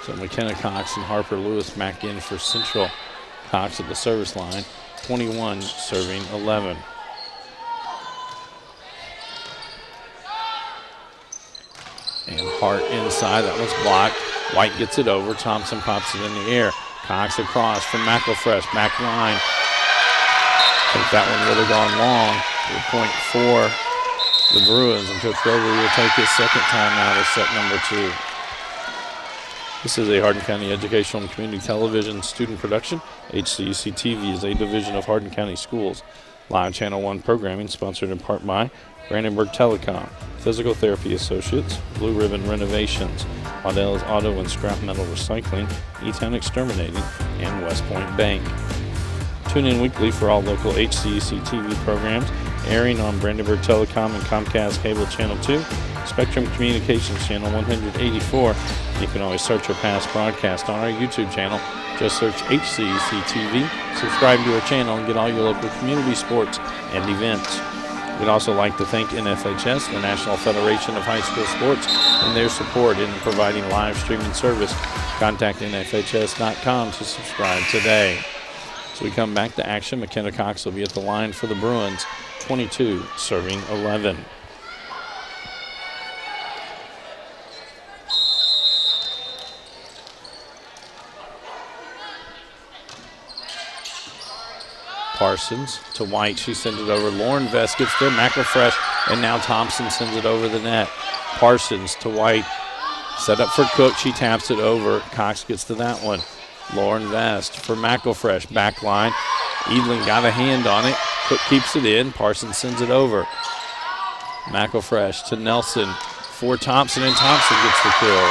So McKenna Cox and Harper Lewis back in for Central. Cox at the service line. 21 serving 11. And Hart inside, that one's blocked. White gets it over, Thompson pops it in the air. Cox across from McElfresh, back line. I think that one would have gone long. The point for the Bruins, and Coach Roby will take his second timeout of set number 2. This is a Hardin County Educational and Community Television student production. HCEC-TV is a division of Hardin County Schools. Live Channel 1 programming sponsored in part by Brandenburg Telecom, Physical Therapy Associates, Blue Ribbon Renovations, Waddell's Auto and Scrap Metal Recycling, E-Town Exterminating, and West Point Bank. Tune in weekly for all local HCEC-TV programs airing on Brandenburg Telecom and Comcast Cable Channel 2, Spectrum Communications Channel 184. You can always search our past broadcast on our YouTube channel. Just search HCEC-TV, subscribe to our channel, and get all your local community sports and events. We'd also like to thank NFHS, the National Federation of High School Sports, and their support in providing live streaming service. Contact NFHS.com to subscribe today. So we come back to action. McKenna Cox will be at the line for the Bruins, 22 serving 11. Parsons to White. She sends it over. Lauren Vest gets there. McElfresh, and now Thompson sends it over the net. Parsons to White. Set up for Cook. She taps it over. Cox gets to that one. Lauren Vest for McElfresh. Back line. Edlin got a hand on it. Cook keeps it in. Parsons sends it over. McElfresh to Nelson for Thompson, and Thompson gets the kill.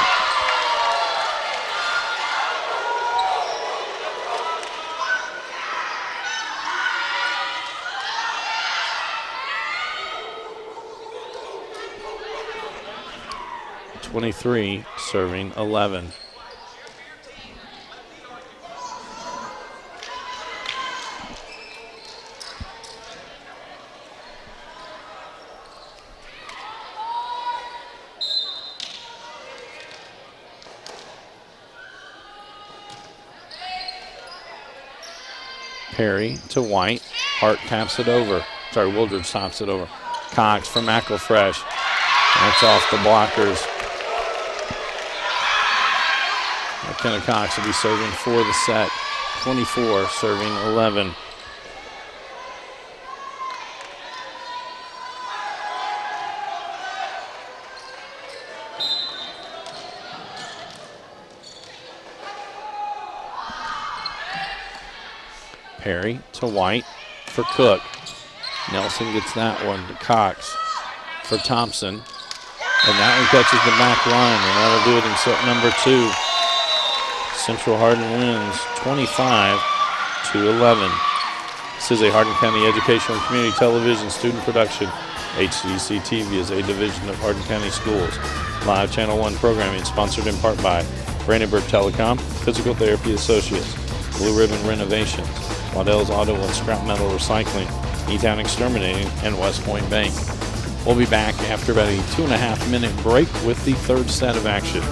.23 serving 11. Perry to White. Hart taps it over. Wildred tops it over. Cox for McElfresh. That's off the blockers. McKenna Cox will be serving for the set. 24 serving 11. Perry to White for Cook. Nelson gets that one to Cox for Thompson. And that one catches the back line, and that'll do it in set number 2. Central Hardin wins 25-11. This is a Hardin County Educational and Community Television student production. HCEC-TV is a division of Hardin County Schools. Live Channel 1 programming sponsored in part by Brandenburg Telecom, Physical Therapy Associates, Blue Ribbon Renovations, Waddell's Auto and Scrap Metal Recycling, E-Town Exterminating, and West Point Bank. We'll be back after about a 2.5-minute break with the third set of action.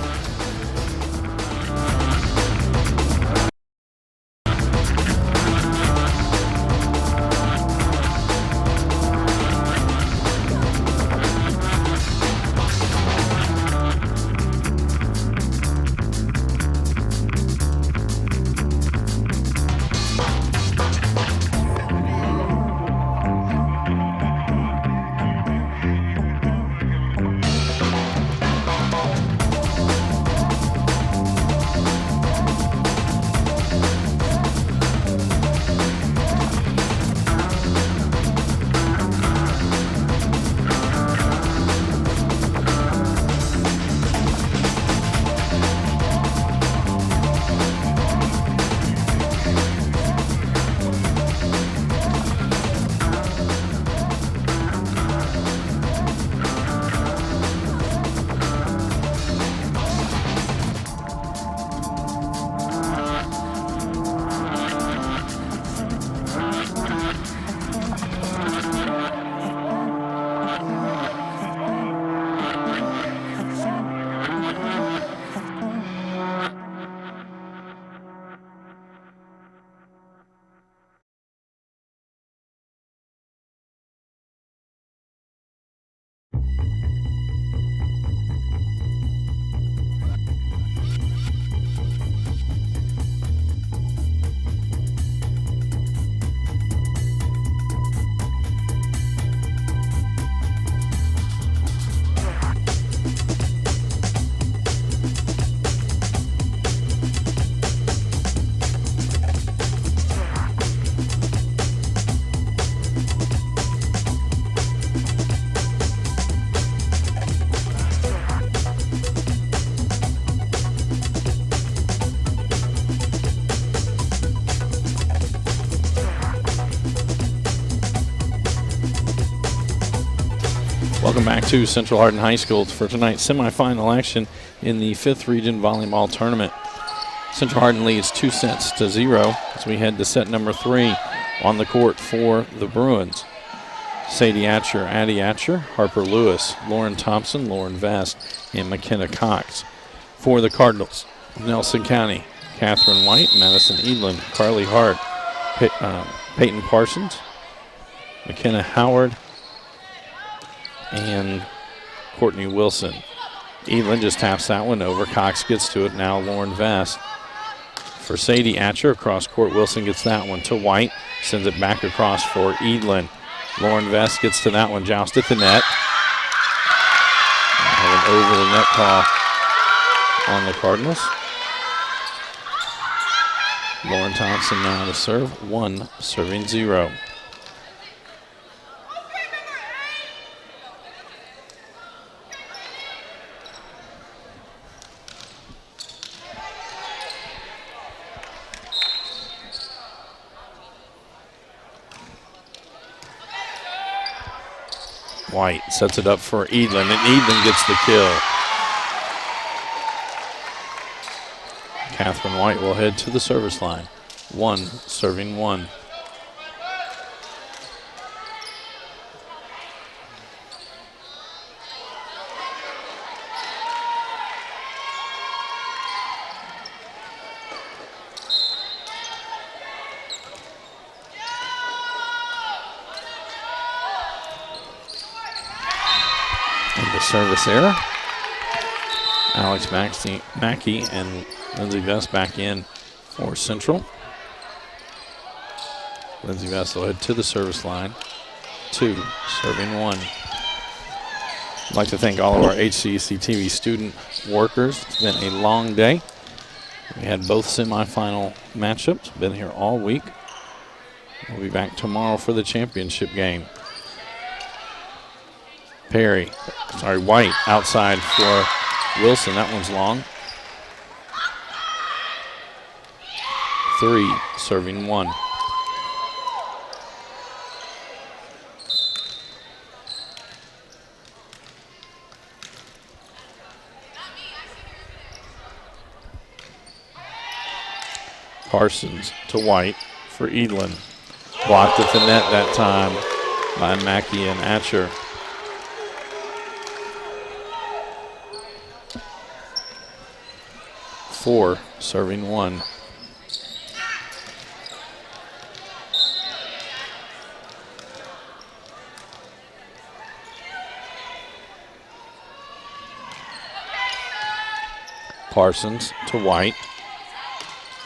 Welcome back to Central Hardin High School for tonight's semifinal action in the 5th Region Volleyball Tournament. Central Hardin leads 2-0 as we head to set number 3 on the court for the Bruins. Sadie Atcher, Addie Atcher, Harper Lewis, Lauren Thompson, Lauren Vest, and McKenna Cox. For the Cardinals, Nelson County, Catherine White, Madison Edlin, Carly Hart, Peyton Parsons, McKenna Howard, and Courtney Wilson. Edlin just taps that one over. Cox gets to it. Now Lauren Vest. For Sadie Atcher across court, Wilson gets that one to White. Sends it back across for Edlin. Lauren Vest gets to that one. Joust at the net. Have an over the net call on the Cardinals. Lauren Thompson now to serve. 1 serving 0. White sets it up for Edlin, and Edlin gets the kill. Catherine White will head to the service line. 1 serving 1. Service error. Alex Mackey and Lindsay Vest back in for Central. Lindsay Vest will head to the service line. 2 serving 1. I'd like to thank all of our HCEC-TV student workers. It's been a long day. We had both semifinal matchups. Been here all week. We'll be back tomorrow for the championship game. White outside for Wilson. That one's long. 3 serving 1. Parsons to White for Edlin. Blocked at the net that time by Mackey and Atcher. Four serving 1. Parsons to White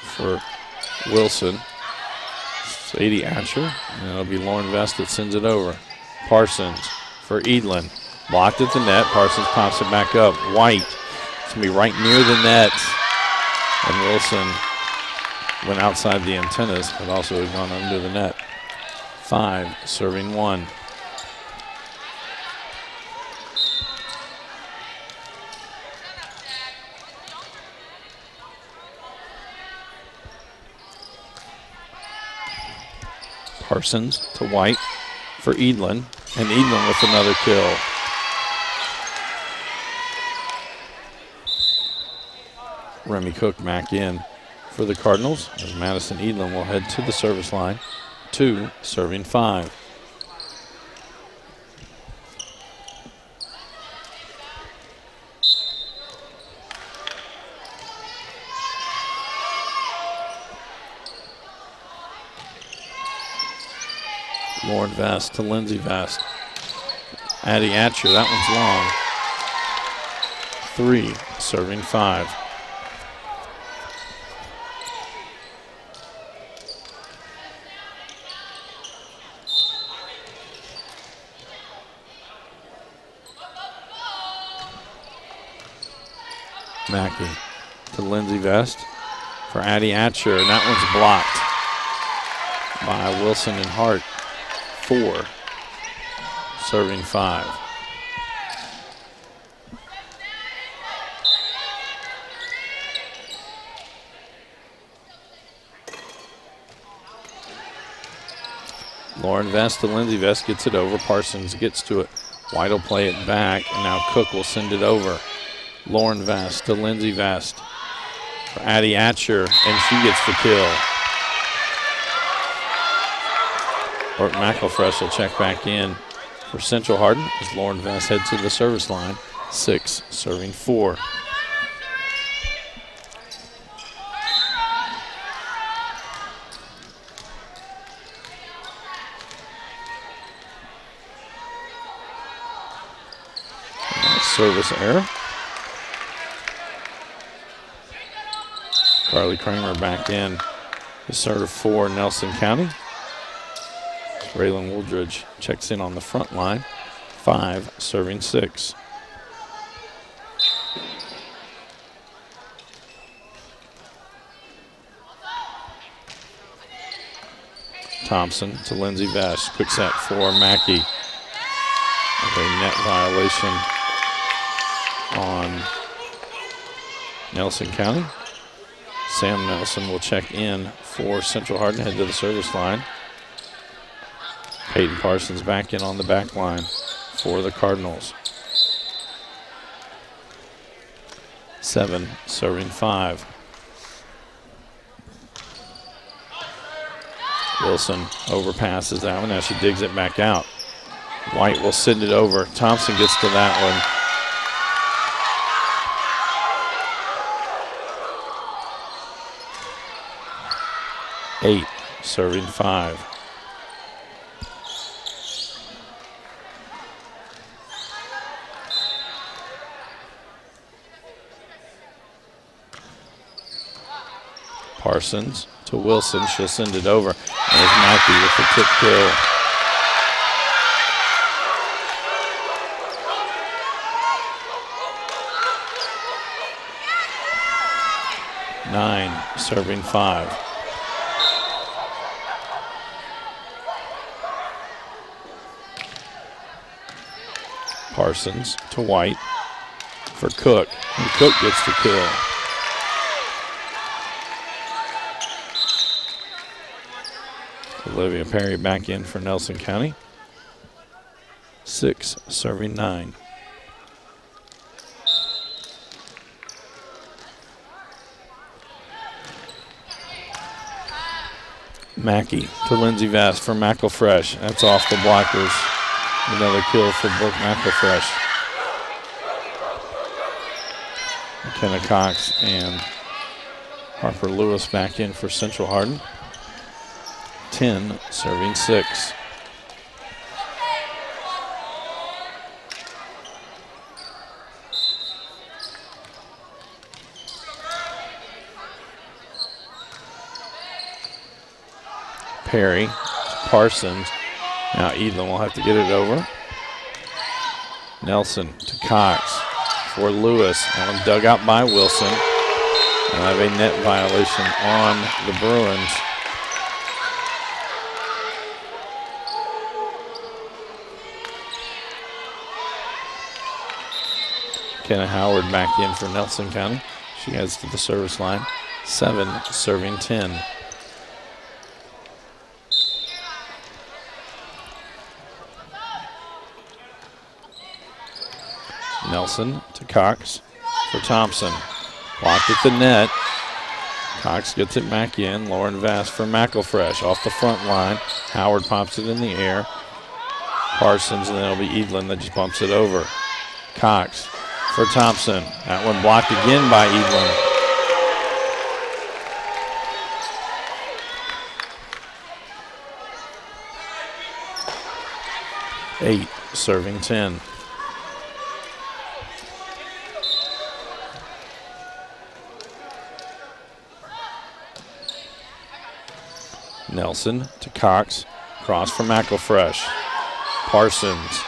for Wilson. Sadie Atcher, and it'll be Lauren Vest that sends it over. Parsons for Edlin. Blocked at the net. Parsons pops it back up. White. It's going to be right near the net. And Wilson went outside the antennas, but also had gone under the net. 5 serving 1. Parsons to White for Edlin, and Edlin with another kill. Remy Cook back in for the Cardinals as Madison Edlin will head to the service line. 2 serving 5. Lauren Vest to Lindsay Vest. Addie Atcher, that one's long. 3 serving 5. Mackey to Lindsay Vest for Addie Atcher, and that one's blocked by Wilson and Hart. 4 serving 5. Lauren Vest to Lindsay Vest gets it over. Parsons gets to it White will play it back, and now Cook will send it over. Lauren Vest to Lindsay Vest for Addie Atcher, and she gets the kill. Brooke McElfresh will check back in for Central Hardin as Lauren Vest heads to the service line. 6 serving 4. Service error. Carly Kramer back in to serve for Nelson County. Raylan Wooldridge checks in on the front line. 5 serving 6. Thompson to Lindsay Vest. Quick set for Mackey. A net violation on Nelson County. Sam Nelson will check in for Central Hardin, head to the service line. Peyton Parsons back in on the back line for the Cardinals. 7 serving 5. Wilson overpasses that one. Now she digs it back out. White will send it over. Thompson gets to that one. 8 serving 5. Parsons to Wilson. She'll send it over. There's Mackey with the tip kill. Nine serving 5. Parsons to White for Cook, and Cook gets the kill. Olivia Perry back in for Nelson County. 6 serving 9. Mackey to Lindsay Vest for McElfresh. That's off the blockers. Another kill for Brooke McElfresh. McKenna Cox and Harper Lewis back in for Central Hardin. 10 serving 6. Perry, Parsons. Now Edlin will have to get it over. Nelson to Cox for Lewis. That one dug out by Wilson. They'll have a net violation on the Bruins. Kenna Howard back in for Nelson County. She heads to the service line. 7 serving 10. Nelson to Cox for Thompson. Blocked at the net. Cox gets it back in. Lauren Vest for McElfresh off the front line. Howard pops it in the air. Parsons, and then it'll be Edlin that just bumps it over. Cox for Thompson. That one blocked again by Edlin. 8 serving 10. Nelson to Cox. Cross for McElfresh. Parsons.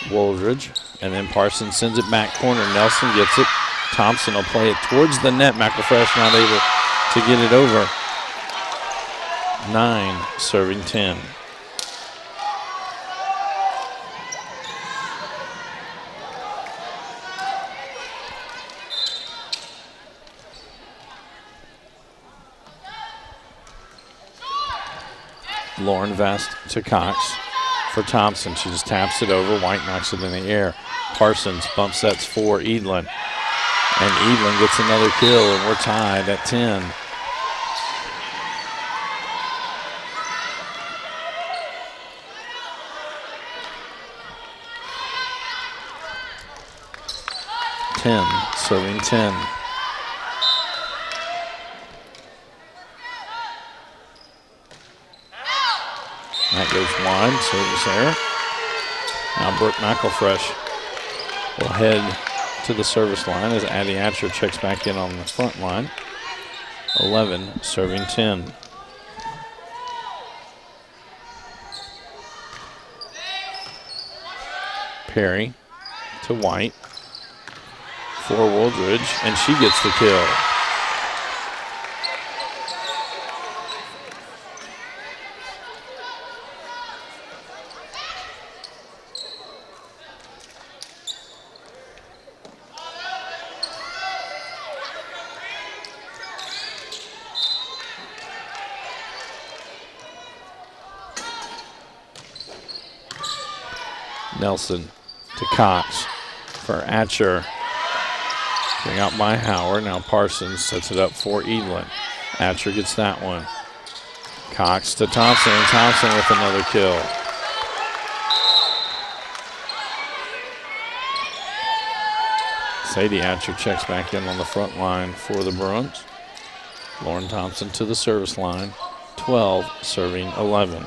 Wooldridge. And then Parsons sends it back corner. Nelson gets it. Thompson will play it towards the net. McElfresh not able to get it over. 9 serving 10. Lauren Vest to Cox for Thompson. She just taps it over. White knocks it in the air. Parsons bump sets for Edlin. And Edlin gets another kill, and we're tied at 10. Serving 10. That goes wide, service error. Now Brooke McElfresh will head to the service line as Addie Atcher checks back in on the front line. 11 serving 10. Perry to White for Wooldridge, and she gets the kill. Nelson to Cox for Atcher. Bring out by Howard. Now Parsons sets it up for Edlin. Atcher gets that one. Cox to Thompson, and Thompson with another kill. Sadie Atcher checks back in on the front line for the Bruins. Lauren Thompson to the service line. 12 serving 11.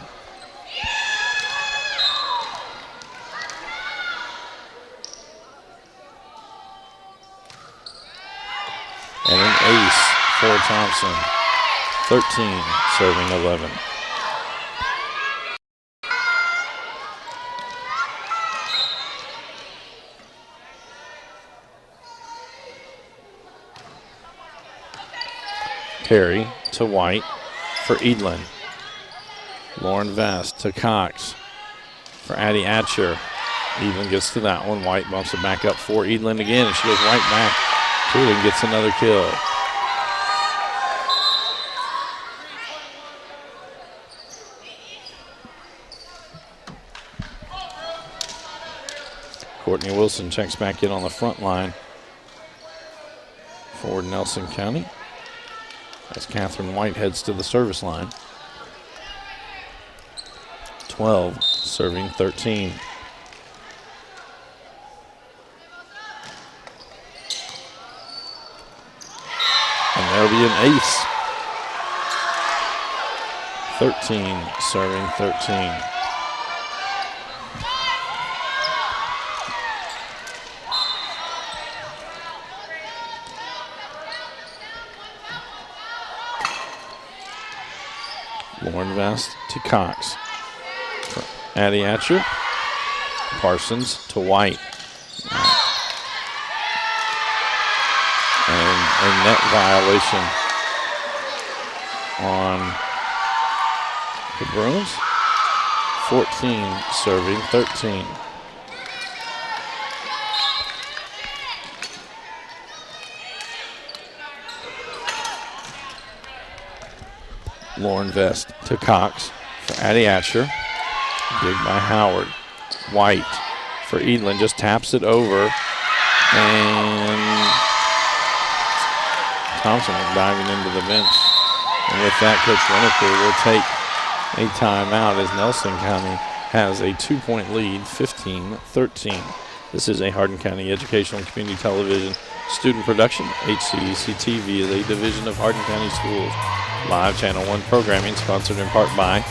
And an ace for Thompson. 13 serving 11. Perry to White for Edlin. Lauren Vest to Cox for Addie Atcher. Edlin gets to that one. White bumps it back up for Edlin again, and she goes right back. Edlin gets another kill. Courtney Wilson checks back in on the front line for Nelson County as Catherine White heads to the service line. 12 serving 13. And there'll be an ace. 13 serving 13. Lauren Vest to Cox. For Addie Atcher. Parsons to White. And a net violation on the Bruins. 14 serving 13. Lauren Vest to Cox for Addie Atcher. Dig by Howard. White for Edlin, just taps it over. And Thompson was diving into the bench. And with that, Coach Lineker will take a timeout as Nelson County has a 2-point lead, 15-13. This is a Hardin County Educational and Community Television student production. HCEC-TV is a division of Hardin County Schools. Live Channel 1 programming sponsored in part by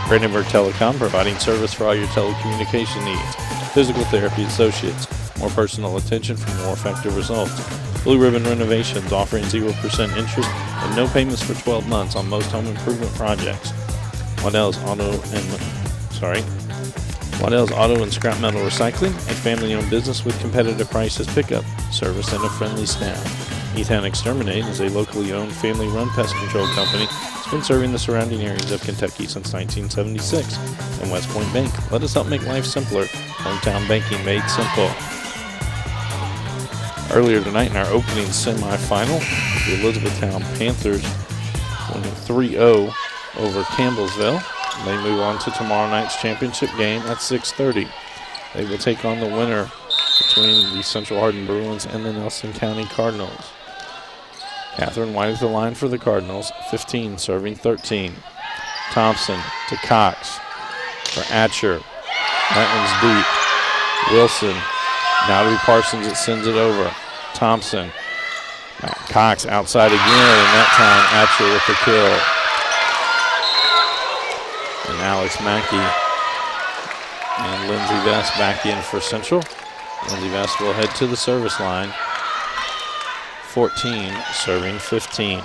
Brandenburg Telecom, providing service for all your telecommunication needs. Physical Therapy Associates, more personal attention for more effective results. Blue Ribbon Renovations, offering 0% interest and no payments for 12 months on most home improvement projects. Waddell's Auto and Scrap Metal Recycling, a family-owned business with competitive prices, pickup, service, and a friendly staff. E-Town Exterminate is a locally owned, family-run pest control company that's been serving the surrounding areas of Kentucky since 1976. And West Point Bank, let us help make life simpler. Hometown banking made simple. Earlier tonight in our opening semifinal, the Elizabethtown Panthers winning 3-0 over Campbellsville. They move on to tomorrow night's championship game at 6:30. They will take on the winner between the Central Hardin Bruins and the Nelson County Cardinals. Catherine White at the line for the Cardinals, 15, serving 13. Thompson to Cox for Atcher. That one's deep. Wilson, now to be Parsons that sends it over. Thompson, Cox outside again, and that time Atcher with the kill. And Alex Mackey and Lindsay Vest back in for Central. Lindsay Vest will head to the service line. 14, serving 15.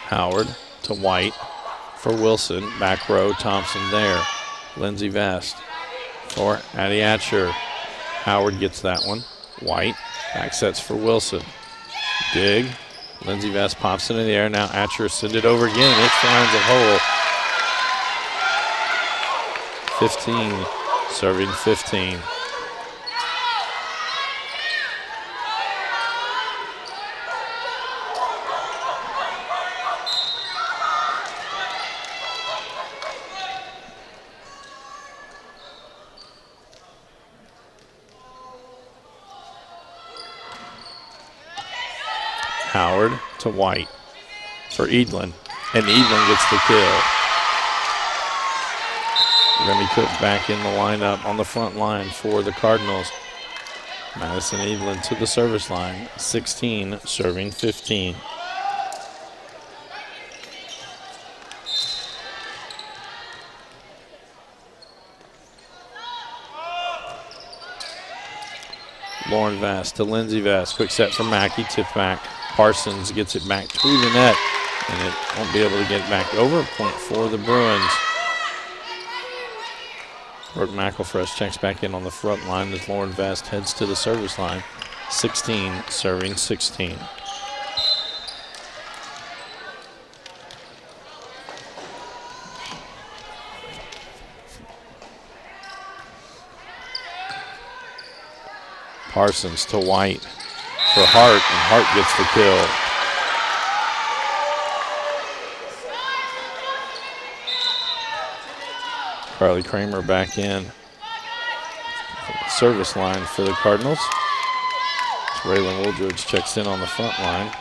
Howard to White for Wilson. Back row, Thompson there. Lindsay Vest for Addie Atcher. Howard gets that one. White, back sets for Wilson. Dig. Lindsay Vest pops it in the air. Now Atcher send it over again. It finds a hole. 15, serving 15. Howard to White for Edlin, and Edlin gets the kill. Remy Cook back in the lineup on the front line for the Cardinals. Madison Edlin to the service line, 16, serving 15. Lauren Vest to Lindsay Vest. Quick set for Mackey, tip back. Parsons gets it back to the net, and it won't be able to get back over. Point for the Bruins. Brooke McElfresh checks back in on the front line as Lauren Vest heads to the service line. 16, serving 16. Parsons to White for Hart, and Hart gets the kill. Carly Kramer back in service line for the Cardinals. Raylan Wooldridge checks in on the front line.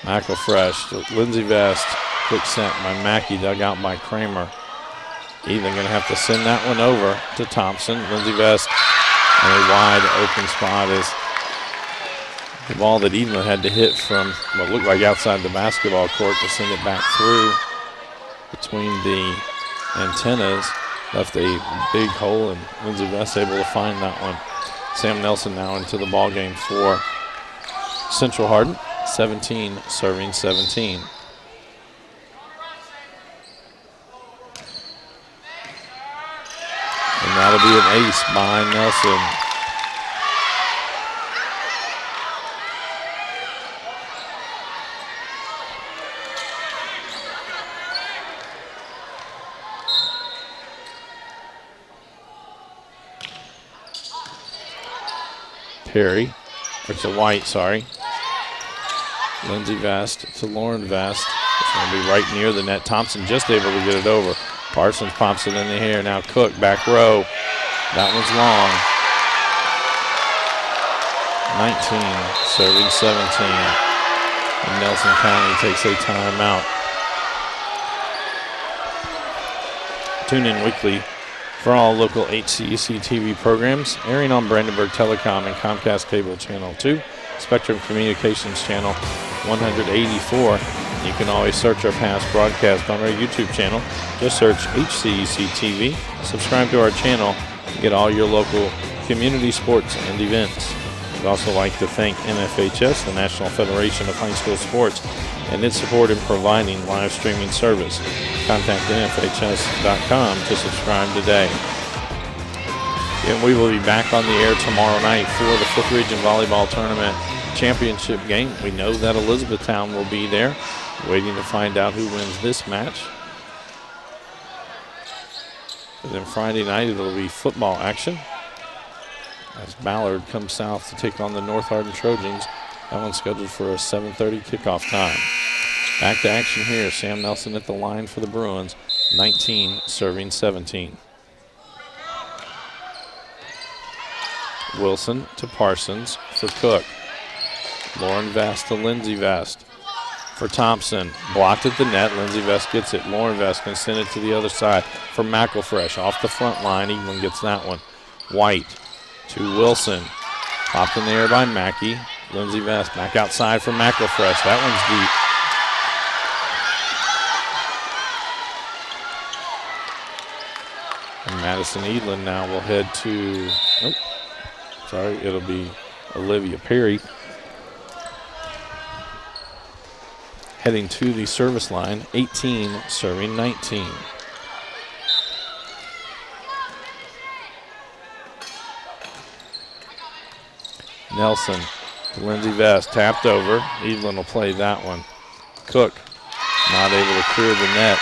McElfresh to Lindsay Vest. Quick sent by Mackey, dug out by Kramer. Edlin going to have to send that one over to Thompson. Lindsay Vest in a wide open spot is the ball that Edlin had to hit from what looked like outside the basketball court to send it back through between the antennas. Left a big hole, and Lindsay Vest able to find that one. Sam Nelson now into the ball game for Central Hardin. 17, serving 17. And that'll be an ace by Nelson. Perry, or to White, sorry. Lindsay Vest to Lauren Vest. It's going to be right near the net. Thompson just able to get it over. Parsons pops it in the air. Now Cook, back row. That one's long. 19, serving 17. And Nelson County takes a timeout. Tune in weekly for all local HCEC-TV programs, airing on Brandenburg Telecom and Comcast Cable Channel 2, Spectrum Communications Channel 184. You can always search our past broadcast on our YouTube channel. Just search HCEC-TV, subscribe to our channel, and get all your local community sports and events. We'd also like to thank NFHS, the National Federation of High School Sports, and its support in providing live streaming service. Contact NFHS.com to subscribe today. And we will be back on the air tomorrow night for the 5th Region Volleyball Tournament Championship game. We know that Elizabethtown will be there, waiting to find out who wins this match. And then Friday night it'll be football action as Ballard comes south to take on the North Hardin Trojans. That one's scheduled for a 7:30 kickoff time. Back to action here. Sam Nelson at the line for the Bruins. 19 serving 17. Wilson to Parsons for Cook. Lauren Vest to Lindsay Vest for Thompson. Blocked at the net. Lindsay Vest gets it. Lauren Vest can send it to the other side for McElfresh. Off the front line. Evelyn gets that one. White to Wilson. Popped in the air by Mackey. Lindsay Vest back outside for McElfresh. That one's deep. And Madison Edlin now will head to, it'll be Olivia Perry heading to the service line. 18 serving 19. Nelson to Lindsay Vest, tapped over. Evelyn will play that one. Cook not able to clear the net.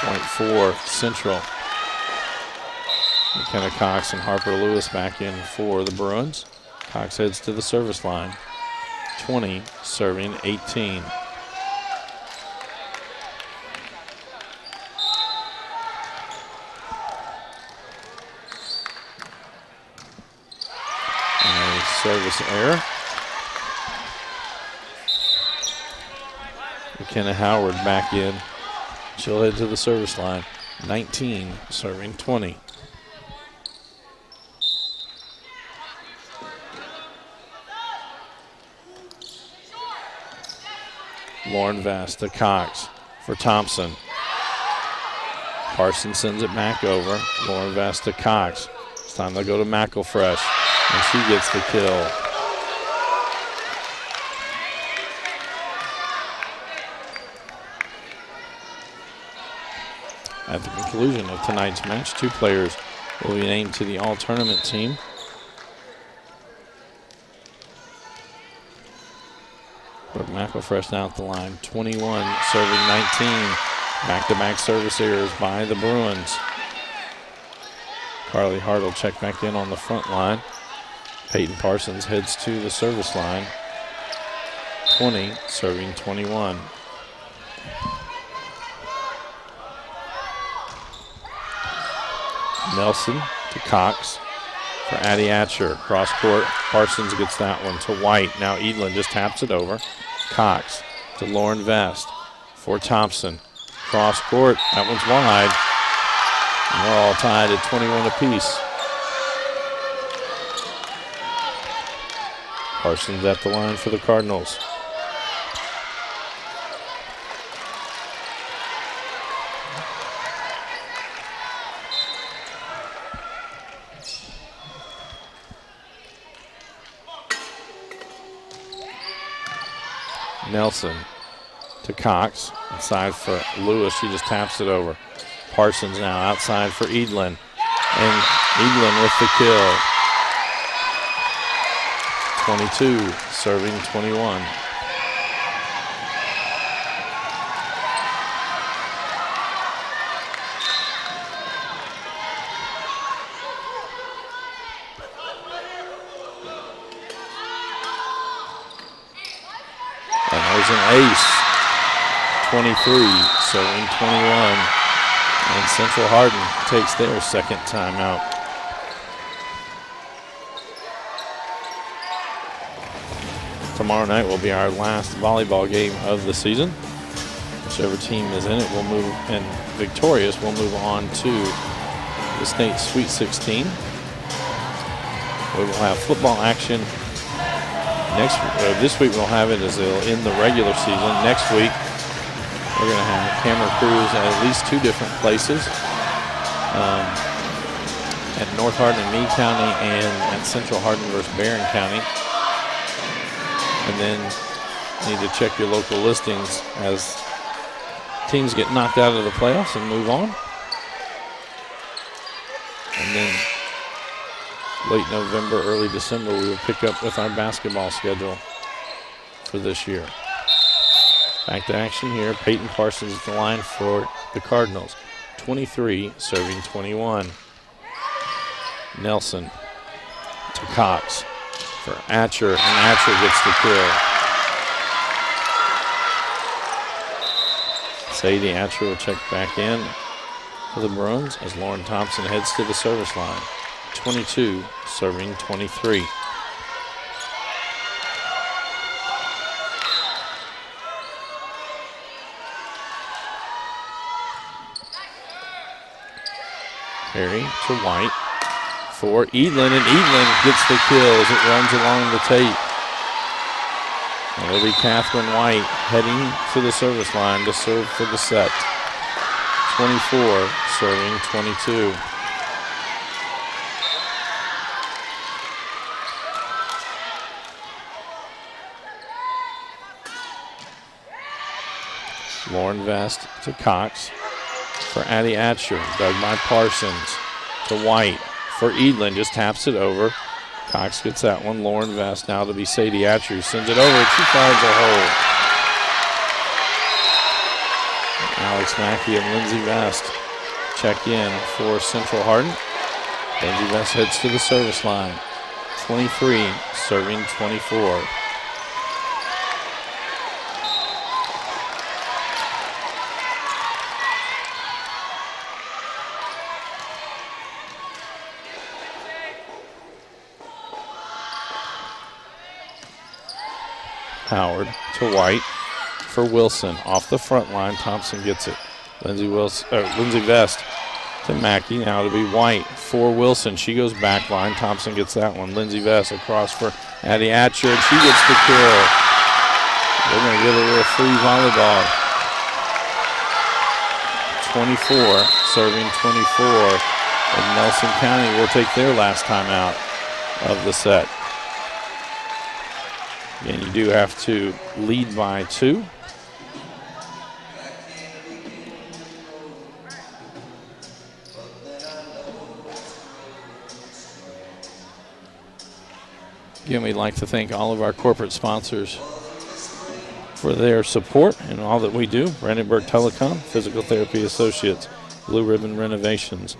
Point for Central. McKenna Cox and Harper Lewis back in for the Bruins. Cox heads to the service line. 20 serving 18. Service error. McKenna Howard back in. She'll head to the service line. 19 serving 20. Lauren Vest to Cox for Thompson. Parsons sends it back over. Lauren Vest to Cox. It's time to go to McElfresh. And she gets the kill. At the conclusion of tonight's match, 2 players will be named to the all-tournament team. Brooke McElfresh down at the line. 21 serving 19. Back-to-back service errors by the Bruins. Carly Hart will check back in on the front line. Peyton Parsons heads to the service line. 20 serving 21. Nelson to Cox for Addie Atcher. Cross court. Parsons gets that one to White. Now Edlin just taps it over. Cox to Lauren Vest for Thompson. Cross court. That one's wide. And we're all tied at 21 apiece. Parsons at the line for the Cardinals. Nelson to Cox. Inside for Lewis. She just taps it over. Parsons now outside for Edlin. And Edlin with the kill. 22 serving 21. And there's an ace. 23 serving 21. And Central Hardin takes their second timeout. Tomorrow night will be our last volleyball game of the season. Whichever team is in it will move, and victorious will move on to the state Sweet 16. We will have football action this week. We'll have it as in the regular season. Next week we're going to have camera crews at least 2 different places, at North Hardin and Meade County and at Central Hardin versus Barron County. And then you need to check your local listings as teams get knocked out of the playoffs and move on. And then late November, early December, we will pick up with our basketball schedule for this year. Back to action here. Peyton Parsons at the line for the Cardinals. 23, serving 21. Nelson to Cox for Atcher, and Atcher gets the kill. Sadie Atcher will check back in for the Bruins as Lauren Thompson heads to the service line. 22, serving 23. Perry to White for Edlin, and Edlin gets the kill as it runs along the tape. And it'll be Catherine White heading to the service line to serve for the set. 24, serving 22. Lauren Vest to Cox for Addie Atcher, dug by Parsons to White for Edlin, just taps it over. Cox gets that one. Lauren Vest now to be Sadie Atcher, who sends it over. She fires a hole. Alex Mackey and Lindsay Vest check in for Central Hardin. Lindsay Vest heads to the service line. 23, serving 24. Howard to White for Wilson. Off the front line, Thompson gets it. Lindsay Vest to Mackey, now to be White for Wilson. She goes back line. Thompson gets that one. Lindsay Vest across for Addie Atcher, and she gets the kill. They're going to get a little free volleyball. 24, serving 24. And Nelson County will take their last time out of the set. And you do have to lead by 2. Again, we'd like to thank all of our corporate sponsors for their support and all that we do. Brandenburg Telecom, Physical Therapy Associates, Blue Ribbon Renovations,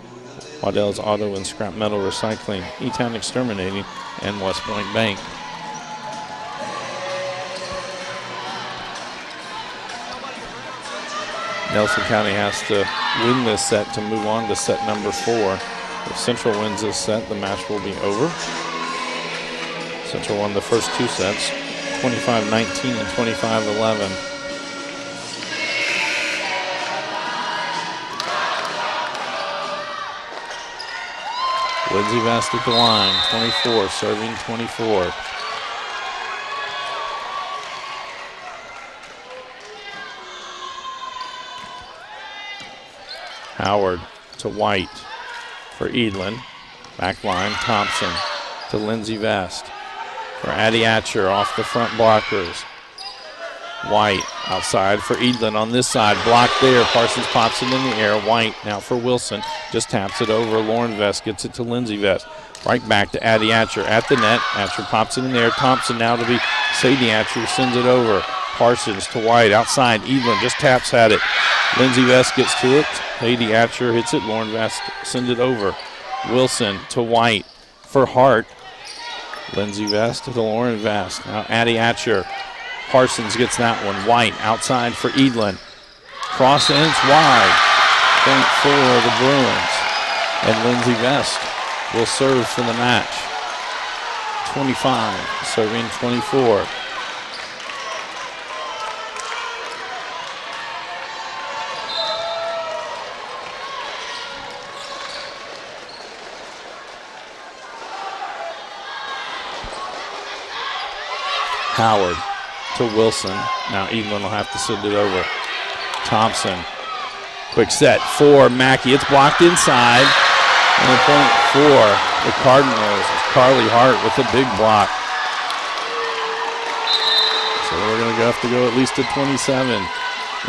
Waddell's Auto and Scrap Metal Recycling, E-Town Exterminating, and West Point Bank. Nelson County has to win this set to move on to set number 4. If Central wins this set, the match will be over. Central won the first 2 sets, 25-19 and 25-11. Lindsay Vest at the line, 24, serving 24. Howard to White for Edlin. Back line, Thompson to Lindsay Vest for Addie Atcher off the front blockers. White outside for Edlin on this side. Blocked there. Parsons pops it in the air. White now for Wilson. Just taps it over. Lauren Vest gets it to Lindsay Vest. Right back to Addie Atcher at the net. Atcher pops it in there. Thompson now to be Sadie Atcher. Sends it over. Parsons to White outside. Edlin just taps at it. Lindsay Vest gets to it. Sadie Atcher hits it. Lauren Vest sends it over. Wilson to White for Hart. Lindsay Vest to the Lauren Vest. Now Addie Atcher. Parsons gets that one. White outside for Edlin. Cross and it's wide. Point for the Bruins. And Lindsay Vest will serve for the match. 25, serving 24. Howard to Wilson. Now Edlin will have to send it over. Thompson. Quick set for Mackey. It's blocked inside. And a point for the Cardinals. Carly Hart with a big block. So we're going to have to go at least to 27.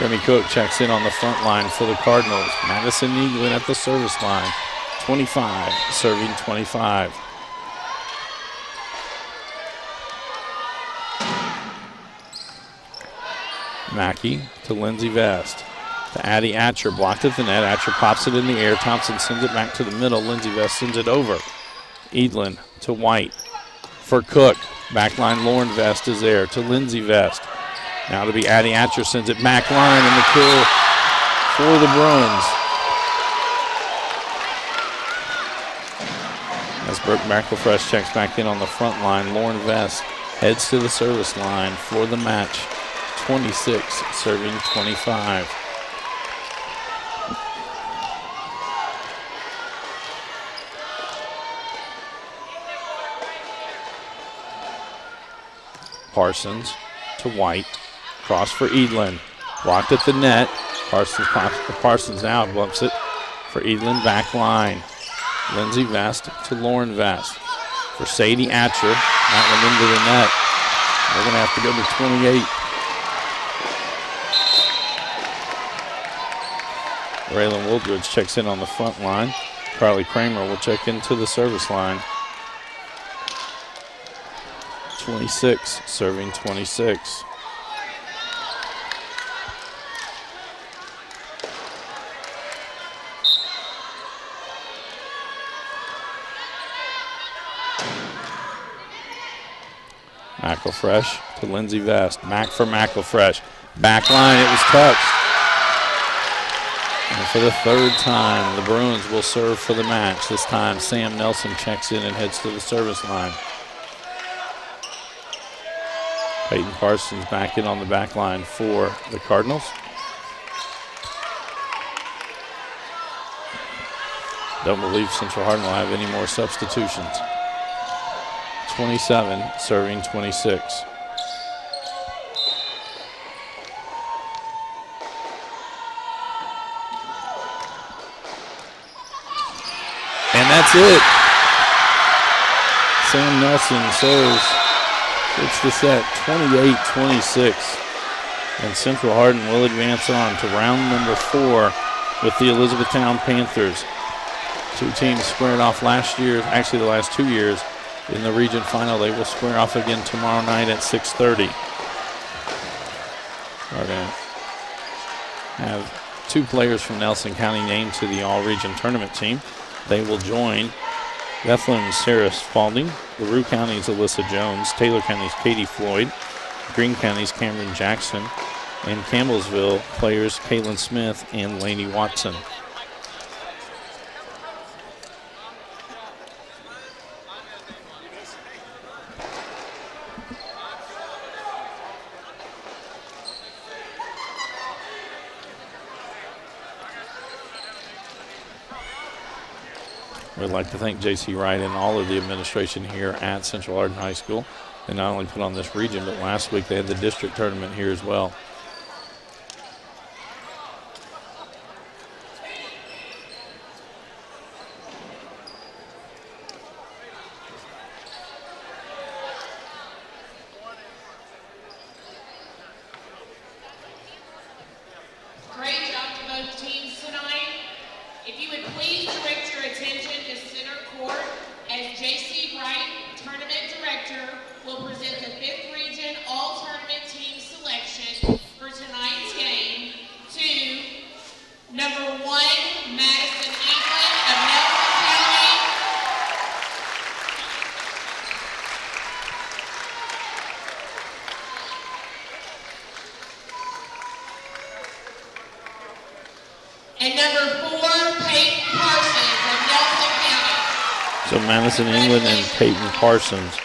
Remy Cook checks in on the front line for the Cardinals. Madison Edlin at the service line. 25, serving 25. Mackey to Lindsey Vest. To Addie Atcher, blocked at the net. Atcher pops it in the air. Thompson sends it back to the middle. Lindsey Vest sends it over. Edlin to White for Cook. Backline Lauren Vest is there to Lindsey Vest. Now to be Addie Atcher, sends it back line, and the kill for the Bruins. As Brooke McElfresh checks back in on the front line, Lauren Vest heads to the service line for the match. 26 serving 25. Parsons to White. Cross for Edlin. Blocked at the net. Parsons now bumps it for Edlin. Back line. Lindsey Vest to Lauren Vest. For Sadie Atcher. That one into the net. They're going to have to go to 28. Raylan Wooldridge checks in on the front line. Carly Kramer will check into the service line. 26 serving 26. McElfresh to Lindsey Vest. Mack for McElfresh. Back line, it was touched. And for the third time, the Bruins will serve for the match. This time, Sam Nelson checks in and heads to the service line. Peyton Parsons back in on the back line for the Cardinals. Don't believe Central Hardin will have any more substitutions. 27 serving 26. And that's it. Sam Nelson serves. It's the set, 28-26. And Central Hardin will advance on to round number 4 with the Elizabethtown Panthers. Two teams squared off last year, actually the last 2 years, in the region final. They will square off again tomorrow night at 6:30. We're going to have 2 players from Nelson County named to the all-region tournament team. They will join Bethlehem's Sarah Spalding, LaRue County's Alyssa Jones, Taylor County's Katie Floyd, Greene County's Cameron Jackson, and Campbellsville players Caitlin Smith and Lainey Watson. We'd like to thank J.C. Wright and all of the administration here at Central Hardin High School. They not only put on this region, but last week they had the district tournament here as well. Great job to both teams tonight. If you would please direct your attention to center court as J.C. Wright, Tournament Director, will present the 5th Region All-Tournament Team selection for tonight's game to number 1, Madison England of Nelson County. And number 4, Peyton Parsons of Nelson County. So Madison England and Peyton Parsons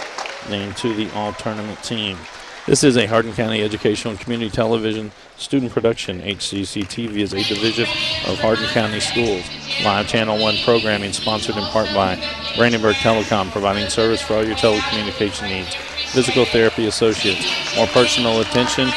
named to the all-tournament team. This is a Hardin County Educational and Community Television student production. HCEC-TV is a division of Hardin County Schools. Live Channel 1 programming sponsored in part by Brandenburg Telecom, providing service for all your telecommunication needs. Physical Therapy Associates, more personal attention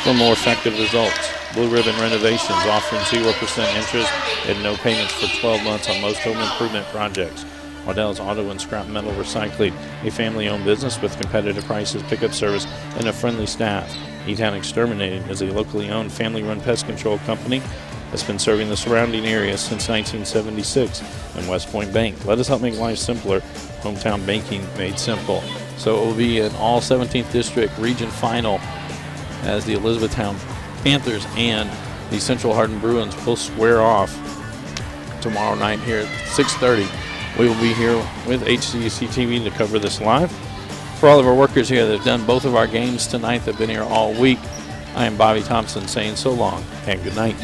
for more effective results. Blue Ribbon Renovations, offering 0% interest and no payments for 12 months on most home improvement projects. Waddell's Auto and Scrap Metal Recycling, a family-owned business with competitive prices, pickup service, and a friendly staff. E-Town Exterminating is a locally owned, family-run pest control company that's been serving the surrounding area since 1976. And West Point Bank, let us help make life simpler. Hometown banking made simple. So it will be an all 17th District Region Final as the Elizabethtown Panthers and the Central Hardin Bruins will square off tomorrow night here at 6:30. We will be here with HCEC-TV to cover this live. For all of our workers here that have done both of our games tonight, that have been here all week, I am Bobby Thompson saying so long and good night.